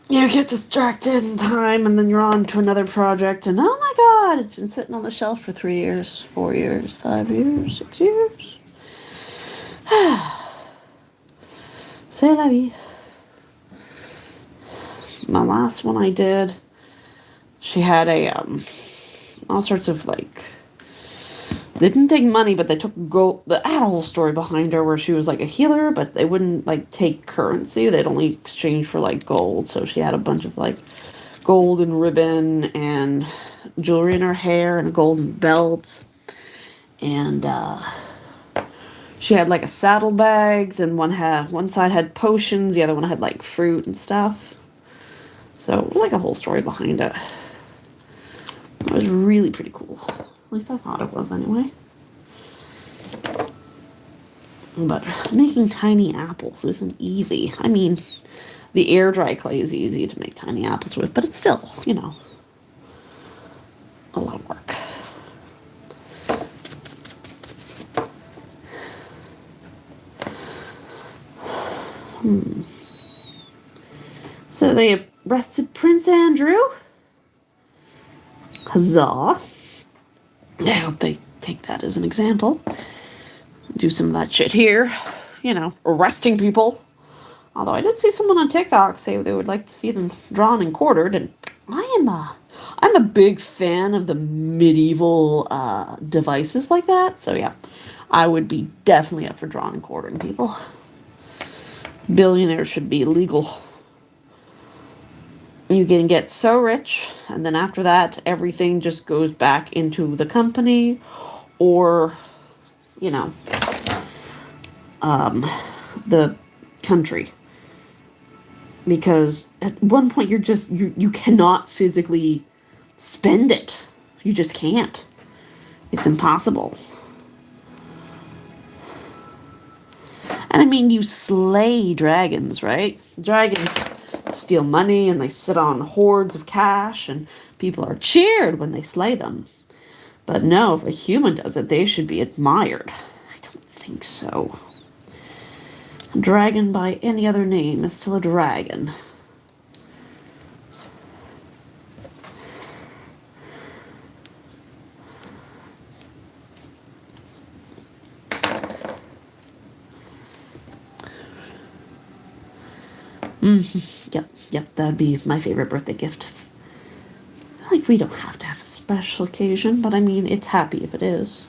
you get distracted in time and then you're on to another project and oh my god, it's been sitting on the shelf for 3 years, 4 years, 5 years, 6 years. C'est la vie. My last one I did, she had a, all sorts of like, they didn't take money, but they took gold. I had a whole story behind her where she was like a healer, but they wouldn't like take currency. They'd only exchange for like gold. So she had a bunch of like gold and ribbon and jewelry in her hair and a golden belt. And she had like a saddlebags, and one side had potions, the other one had like fruit and stuff. So it was like a whole story behind it. It was really pretty cool. At least I thought it was anyway. But making tiny apples isn't easy. I mean, the air dry clay is easy to make tiny apples with, but it's still, you know, a lot of work. So they arrested Prince Andrew. Huzzah. I hope they take that as an example. Do some of that shit here. You know, arresting people. Although I did see someone on TikTok say they would like to see them drawn and quartered, and I'm a big fan of the medieval devices like that. So yeah, I would be definitely up for drawing and quartering people. Billionaires should be illegal. You can get so rich, and then after that, everything just goes back into the company, or, you know, the country. Because at one point you cannot physically spend it. You just can't. It's impossible. And I mean, you slay dragons, right? Dragons steal money and they sit on hordes of cash, and people are cheered when they slay them. But no, if a human does it, they should be admired. I don't think so. A dragon by any other name is still a dragon. Yep, that'd be my favorite birthday gift. Like, we don't have to have a special occasion, but I mean, it's happy if it is.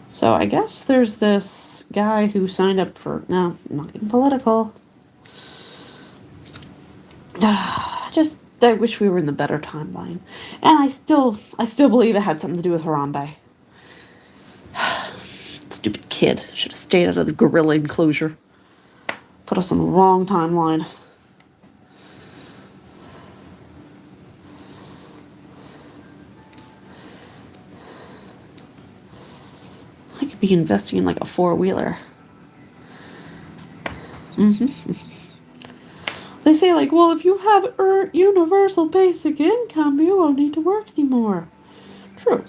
So I guess there's this guy who signed up for, no, I'm not getting political. I wish we were in the better timeline. And I still believe it had something to do with Harambe. Stupid kid. Should have stayed out of the gorilla enclosure. Put us on the wrong timeline. I could be investing in like a 4-wheeler. They say like, well, if you have earned universal basic income, you won't need to work anymore. True.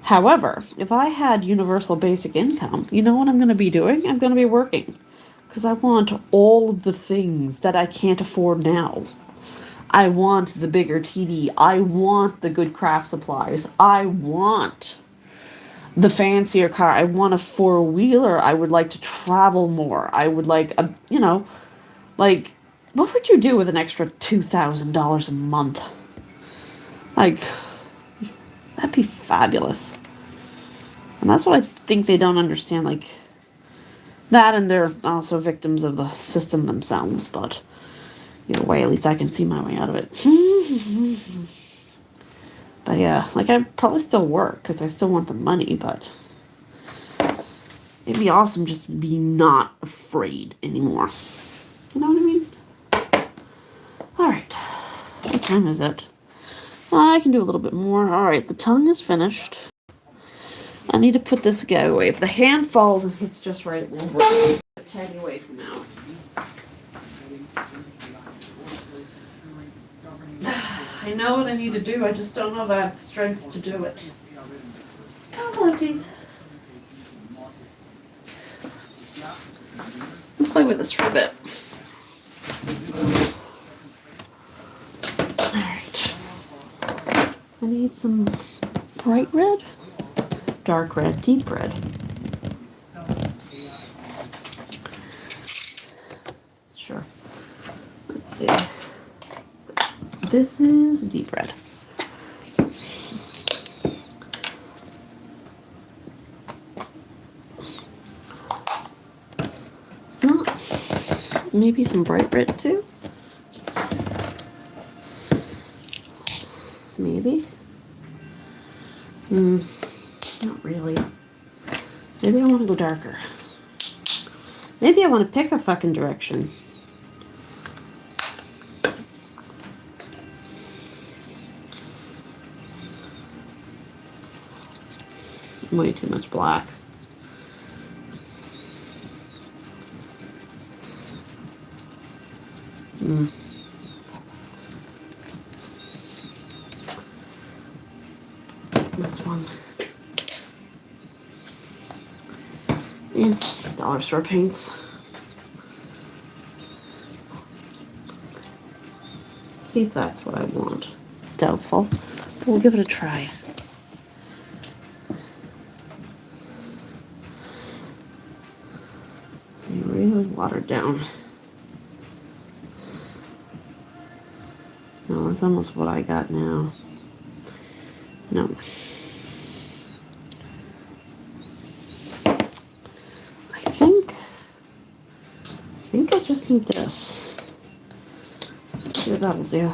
However, if I had universal basic income, you know what I'm going to be doing? I'm going to be working. Because I want all of the things that I can't afford now. I want the bigger TV. I want the good craft supplies. I want the fancier car. I want a 4-wheeler. I would like to travel more. I would like, like, what would you do with an extra $2,000 a month? Like, that'd be fabulous. And that's what I think they don't understand. Like, that, and they're also victims of the system themselves. But either way, at least I can see my way out of it. But yeah, like, I'd probably still work because I still want the money, but it'd be awesome just to be not afraid anymore. You know what I mean? Alright. What time is it? I can do a little bit more. Alright, the tongue is finished. I need to put this guy away. If the hand falls and hits just right, we'll work. Tag you away from now. I know what I need to do. I just don't know if I have the strength to do it. Hello, teeth. I'll play with this for a bit. Alright. I need some bright red, dark red, deep red. Sure. Let's see. This is deep red. It's not. Maybe some bright red too? Maybe. Not really. Maybe I want to go darker. Maybe I want to pick a fucking direction. Way too much black. This one. And dollar store paints. see if that's what I want. Doubtful. We'll give it a try. Really watered down. No, that's almost what I got now. No. I think I just need this. Let's see what that'll do.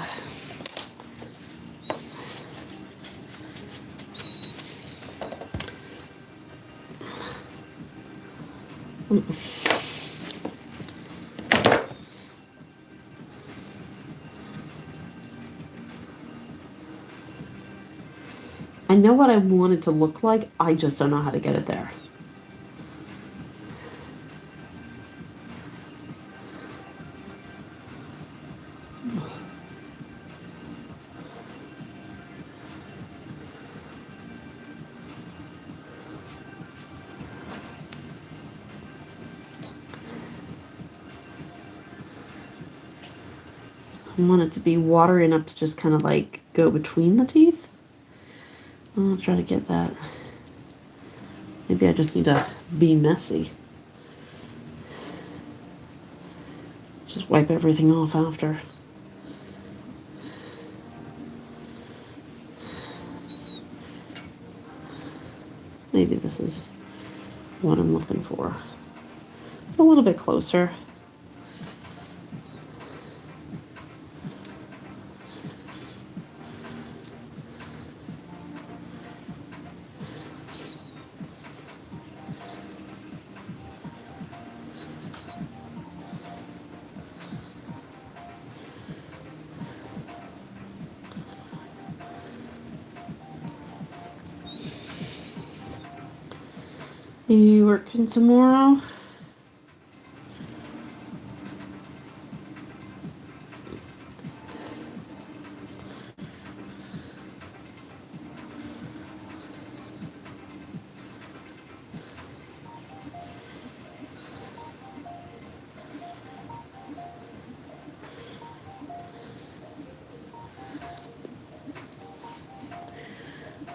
I know what I want it to look like, I just don't know how to get it there. I want it to be watery enough to just kind of like go between the teeth. I'll try to get that. Maybe I just need to be messy. Just wipe everything off after. Maybe this is what I'm looking for. It's a little bit closer. You working tomorrow?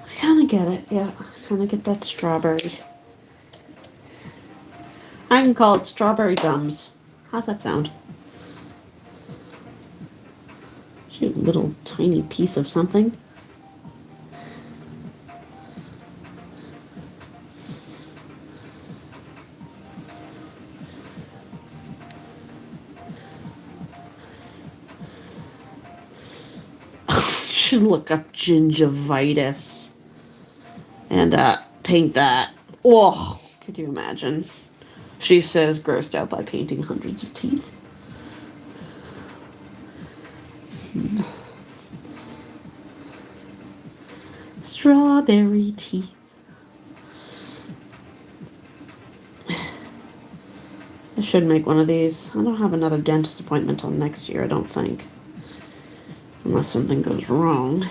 I kind of get it, yeah. Kind of get that strawberry. I can call it strawberry gums. How's that sound? Shoot, little tiny piece of something. Should look up gingivitis and paint that. Oh, could you imagine? She says grossed out by painting hundreds of teeth. Strawberry teeth. I should make one of these. I don't have another dentist appointment till next year, I don't think. Unless something goes wrong.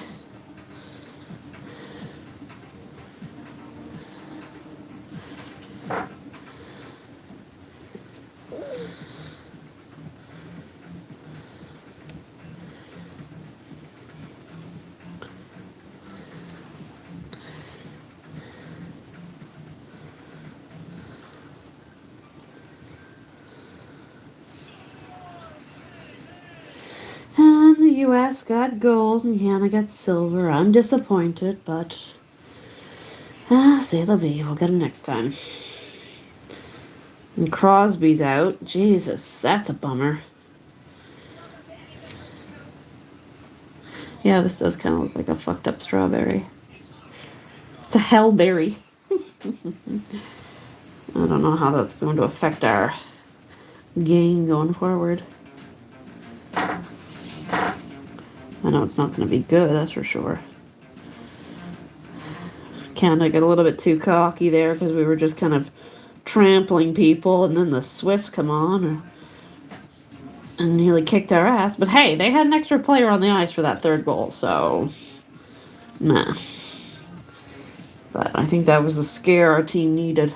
The U.S. got gold and Canada got silver. I'm disappointed, but c'est la vie. We'll get him next time. And Crosby's out. Jesus, that's a bummer. Yeah, this does kind of look like a fucked up strawberry. It's a hellberry. I don't know how that's going to affect our game going forward. I know it's not going to be good, that's for sure. Canada got a little bit too cocky there because we were just kind of trampling people, and then the Swiss come on and nearly kicked our ass. But hey, they had an extra player on the ice for that third goal, so nah. But I think that was the scare our team needed.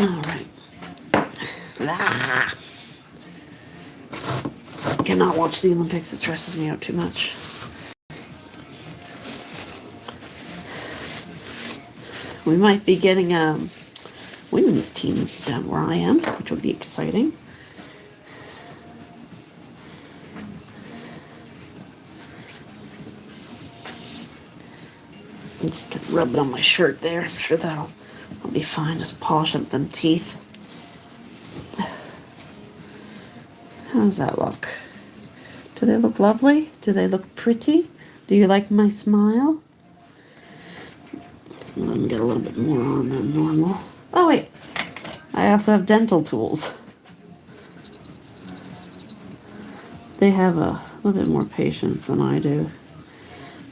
All right. Ah. cannot watch the Olympics. It stresses me out too much. We might be getting a women's team down where I am, which would be exciting. I'm just gonna rub it on my shirt there. I'm sure that'll be fine. Just polish up them teeth. How does that look? Do they look lovely? Do they look pretty? Do you like my smile? So let me get a little bit more on than normal. Oh wait, I also have dental tools. They have a little bit more patience than I do.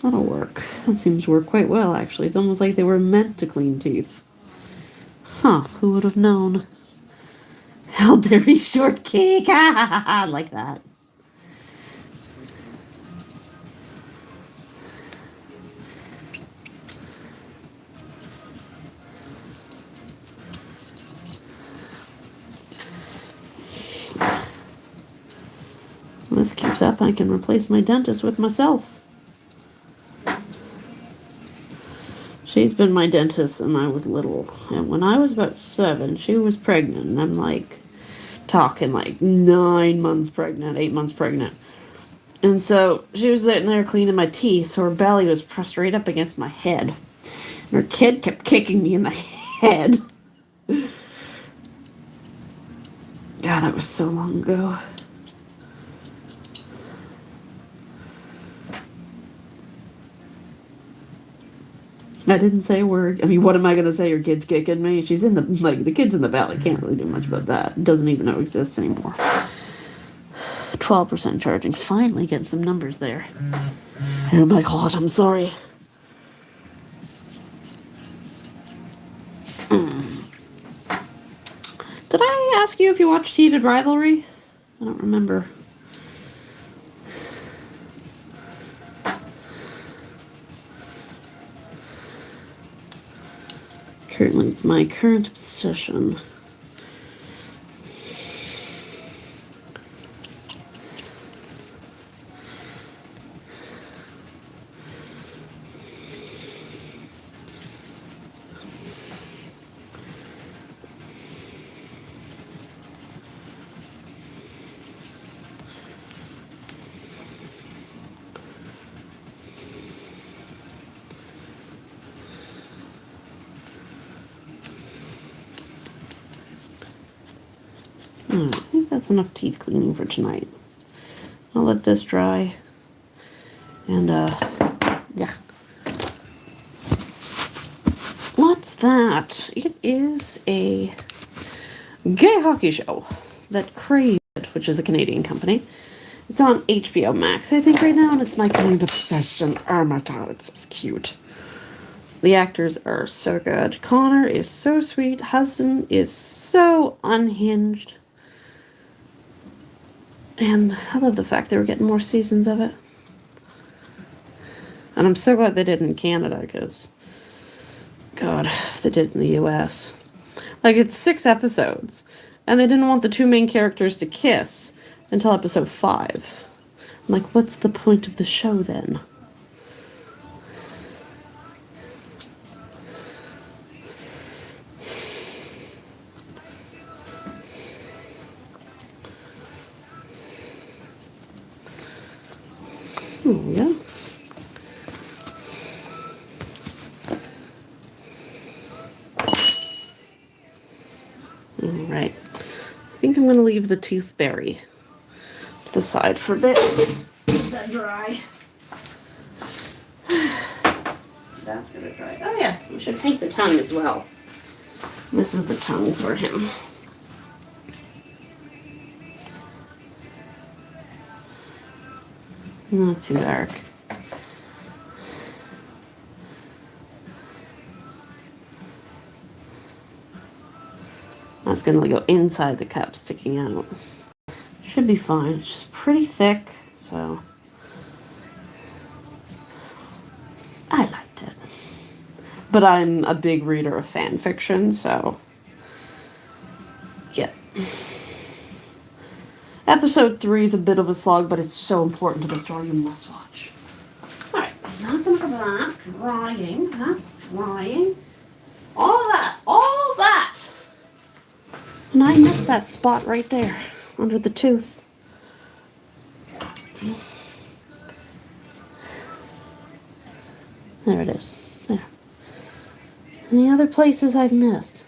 That'll work. That seems to work quite well, actually. It's almost like they were meant to clean teeth. Huh, who would have known? Hellberry shortcake! Like that. When this keeps up, I can replace my dentist with myself. She's been my dentist since I was little. And when I was about 7, she was pregnant. And I'm like, talking like 9 months pregnant, 8 months pregnant. And so she was sitting there cleaning my teeth, so her belly was pressed right up against my head. And her kid kept kicking me in the head. God, that was so long ago. I didn't say a word. I mean, what am I going to say? Your kid's kicking me? She's in the, the kid's in the valley. Can't really do much about that. Doesn't even know it exists anymore. 12% charging. Finally getting some numbers there. Oh my god, I'm sorry. Did I ask you if you watched Heated Rivalry? I don't remember. Currently, it's my current obsession. I think that's enough teeth cleaning for tonight. I'll let this dry. And, yeah. What's that? It is a gay hockey show that Crave, which is a Canadian company. It's on HBO Max, I think, right now, and it's my kind of obsession. Oh my god, it's just cute. The actors are so good. Connor is so sweet. Hudson is so unhinged. And I love the fact they were getting more seasons of it. And I'm so glad they did it in Canada, because, God, they did it in the US. Like, it's 6 episodes, and they didn't want the 2 main characters to kiss until episode 5. I'm like, what's the point of the show then? Oh, yeah. All right. I think I'm going to leave the toothberry to the side for a bit. Let that dry. That's going to dry. Oh, yeah. We should paint the tongue as well. This is the tongue for him. Not too dark. That's going to go inside the cup, sticking out. Should be fine. It's just pretty thick, so I liked it. But I'm a big reader of fan fiction, so yeah. Episode 3 is a bit of a slog, but it's so important to the story you must watch. Alright, that's enough of that. Drying. That's drying. All that. And I missed that spot right there, under the tooth. There it is. There. Any other places I've missed?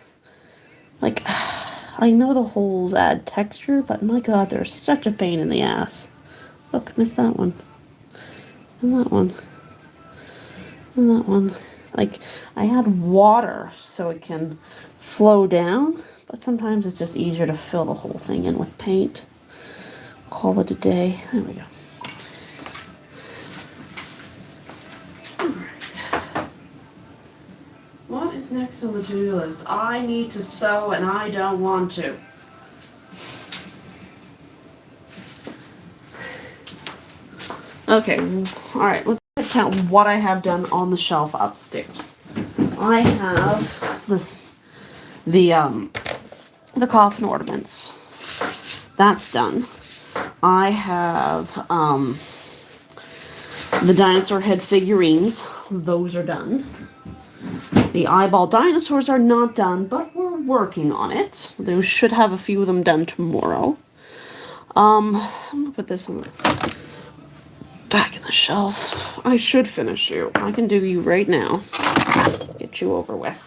Like, I know the holes add texture, but my god, they're such a pain in the ass. Look, missed that one. And that one. And that one. Like, I add water so it can flow down, but sometimes it's just easier to fill the whole thing in with paint. Call it a day. There we go. Alright. What is next on the to-do list? I need to sew and I don't want to. Okay, alright, let's count what I have done on the shelf upstairs. I have the coffin ornaments. That's done. I have the dinosaur head figurines. Those are done. The eyeball dinosaurs are not done, but we're working on it. Those should have a few of them done tomorrow. I'm gonna put this on back in the shelf. I should finish you. I can do you right now. Get you over with.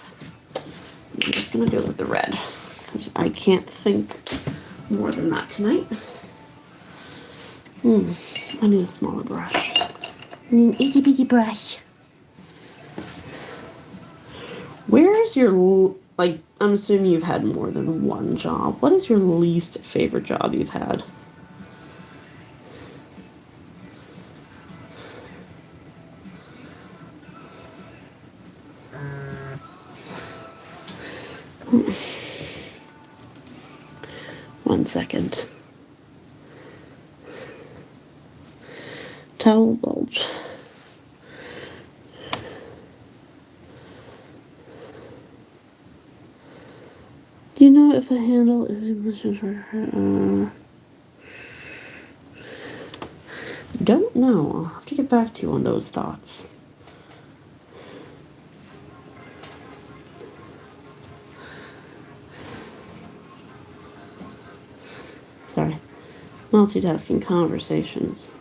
I'm just gonna do it with the red, because I can't think more than that tonight. I need a smaller brush. I need an itty bitty brush. Where's your, like, I'm assuming you've had more than one job. What is your least favorite job you've had? One second. Towel bulge. Do you know if a handle is don't know. I'll have to get back to you on those thoughts. Sorry. Multitasking conversations.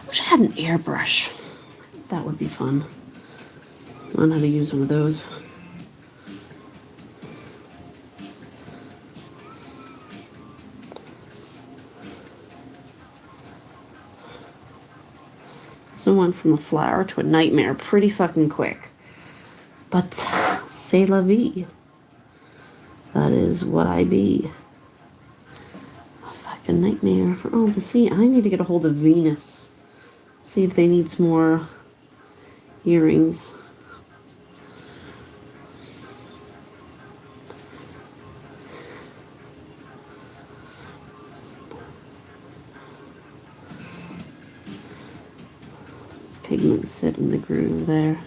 I wish I had an airbrush. That would be fun. Learn how to use one of those. So went from a flower to a nightmare pretty fucking quick. But c'est la vie. That is what I be. A fucking nightmare. Oh, to see, I need to get a hold of Venus. See if they need some more earrings. Pigment sit in the groove there.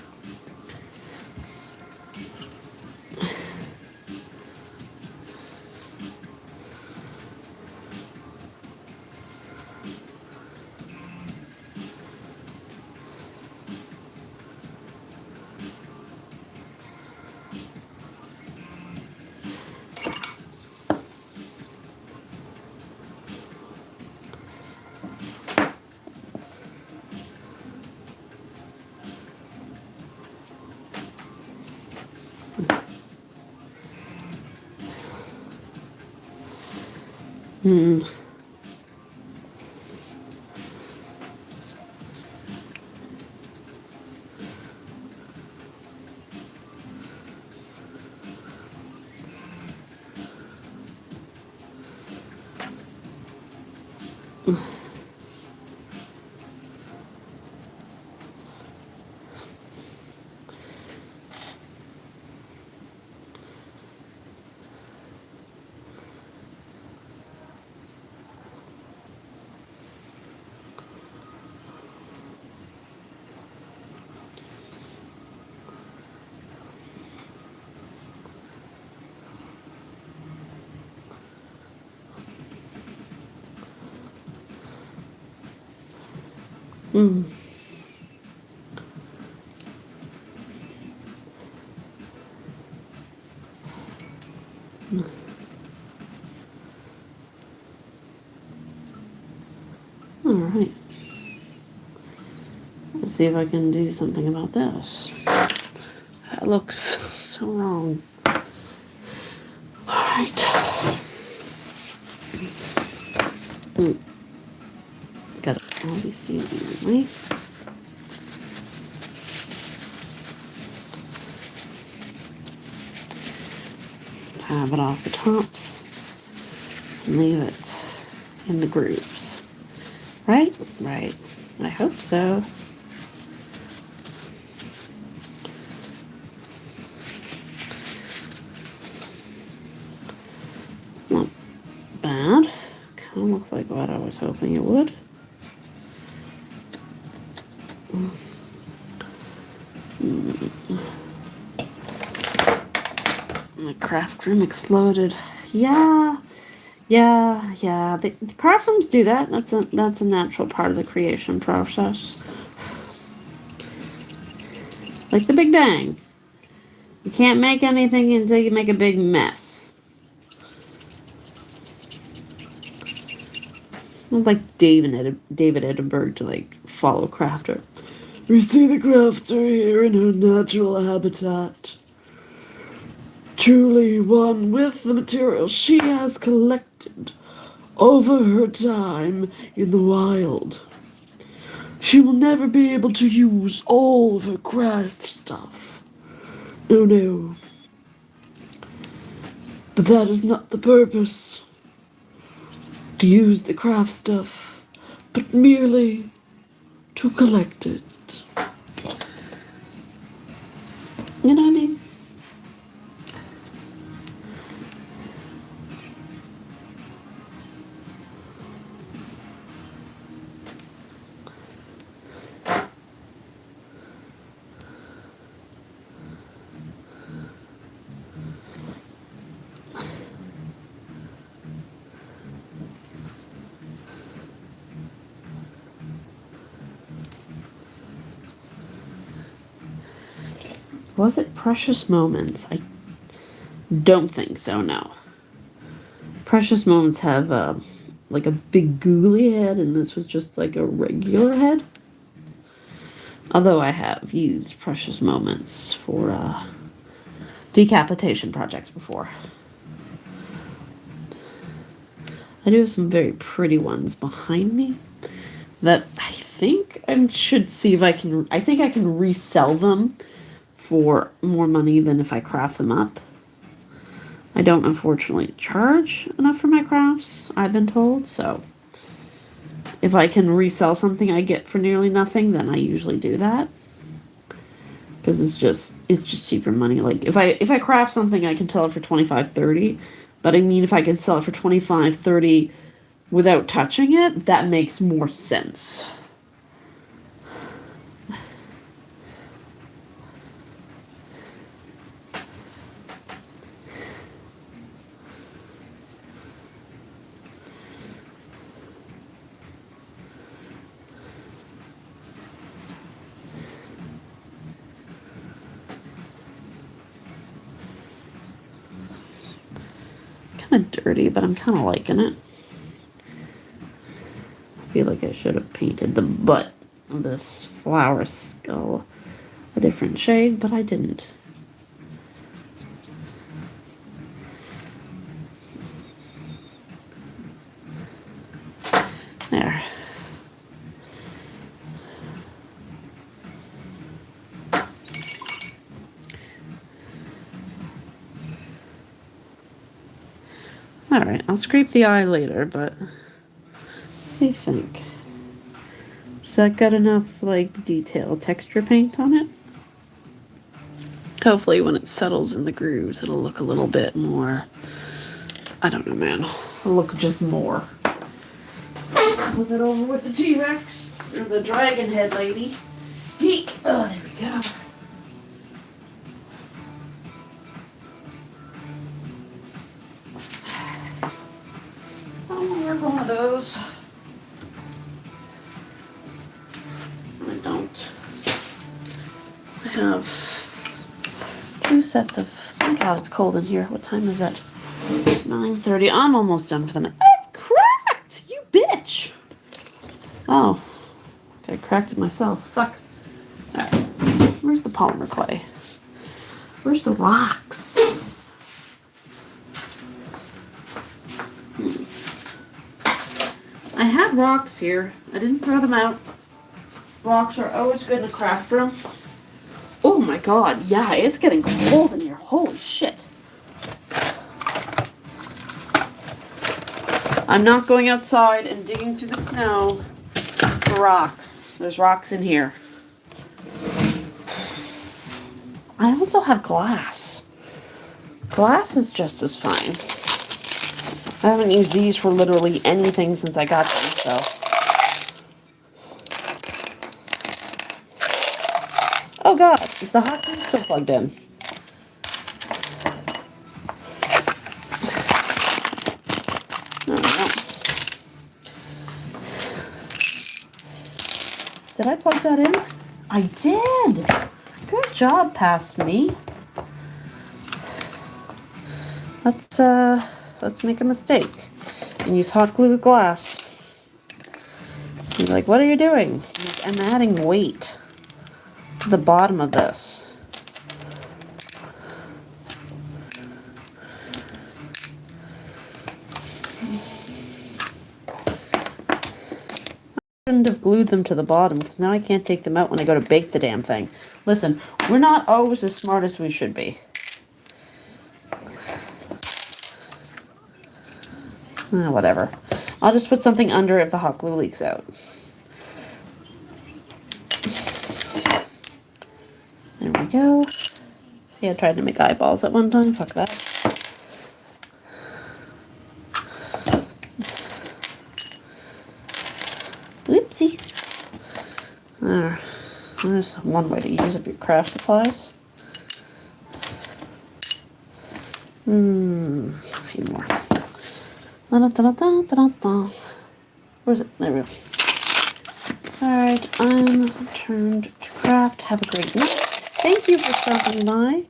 Hmm. Hmm. All right. Let's see if I can do something about this. That looks so wrong. All right. Got it. All these evenly. Tab it off the tops and leave it in the grooves. Right? Right. I hope so. It's not bad. Kind of looks like what I was hoping it would. My craft room exploded. Yeah. The craft rooms do that. That's a natural part of the creation process. Like the Big Bang. You can't make anything until you make a big mess. Like David Edinburgh to like follow Crafter. We see the crafter here in her natural habitat. Truly one with the material she has collected over her time in the wild. She will never be able to use all of her craft stuff. Oh no. But that is not the purpose. To use the craft stuff, but merely to collect it. You know what I mean? Was it Precious Moments? I don't think so, no. Precious Moments have like a big googly head, and this was just like a regular head. Although I have used Precious Moments for decapitation projects before. I do have some very pretty ones behind me that I think I should see if I can. I think I can resell them for more money than if I craft them up. I don't unfortunately charge enough for my crafts, I've been told, so if I can resell something I get for nearly nothing, then I usually do that. Because it's just cheaper money. Like if I craft something I can sell it for 25-30, but I mean if I can sell it for 25-30 without touching it, that makes more sense. Kind of dirty, but I'm kind of liking it. I feel like I should have painted the butt of this flower skull a different shade, but I didn't. There. Alright, I'll scrape the eye later, but what do you think? Does that got enough, like, detail, texture paint on it? Hopefully when it settles in the grooves, it'll look a little bit more, I don't know, man. It'll look just more. Flip it over with the T-Rex, or the dragon head lady. Oh, there we go. I want to work one of those. I don't. I have 2 sets of, oh my god, it's cold in here. What time is it? 9:30. I'm almost done for the night. It's cracked! You bitch! Oh. Okay, I cracked it myself. Fuck. Alright. Where's the polymer clay? Where's the rocks? I had rocks here. I didn't throw them out. Rocks are always good in a craft room. Oh my god, yeah, it's getting cold in here. Holy shit. I'm not going outside and digging through the snow for rocks. There's rocks in here. I also have glass. Glass is just as fine. I haven't used these for literally anything since I got them, so. Oh god, is the hot glue still plugged in? No. Did I plug that in? I did! Good job, past me. Let's make a mistake and use hot glue with glass. You're like, what are you doing? I'm adding weight to the bottom of this. I shouldn't have glued them to the bottom because now I can't take them out when I go to bake the damn thing. Listen, we're not always as smart as we should be. Whatever. I'll just put something under if the hot glue leaks out. There we go. See, I tried to make eyeballs at one time. Fuck that. Whoopsie. There's one way to use up your craft supplies. A few more. Where's it? There we go. Alright, I'm turned to craft. Have a great night. Thank you for stopping by.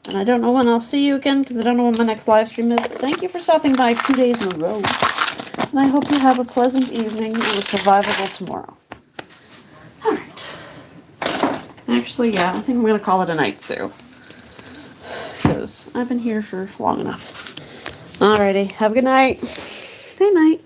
And I don't know when I'll see you again because I don't know when my next live stream is. But thank you for stopping by 2 days in a row. And I hope you have a pleasant evening and a survivable tomorrow. Alright. Actually, yeah, I think I'm going to call it a night, Sue. Because I've been here for long enough. Alrighty, have a good night. Good night.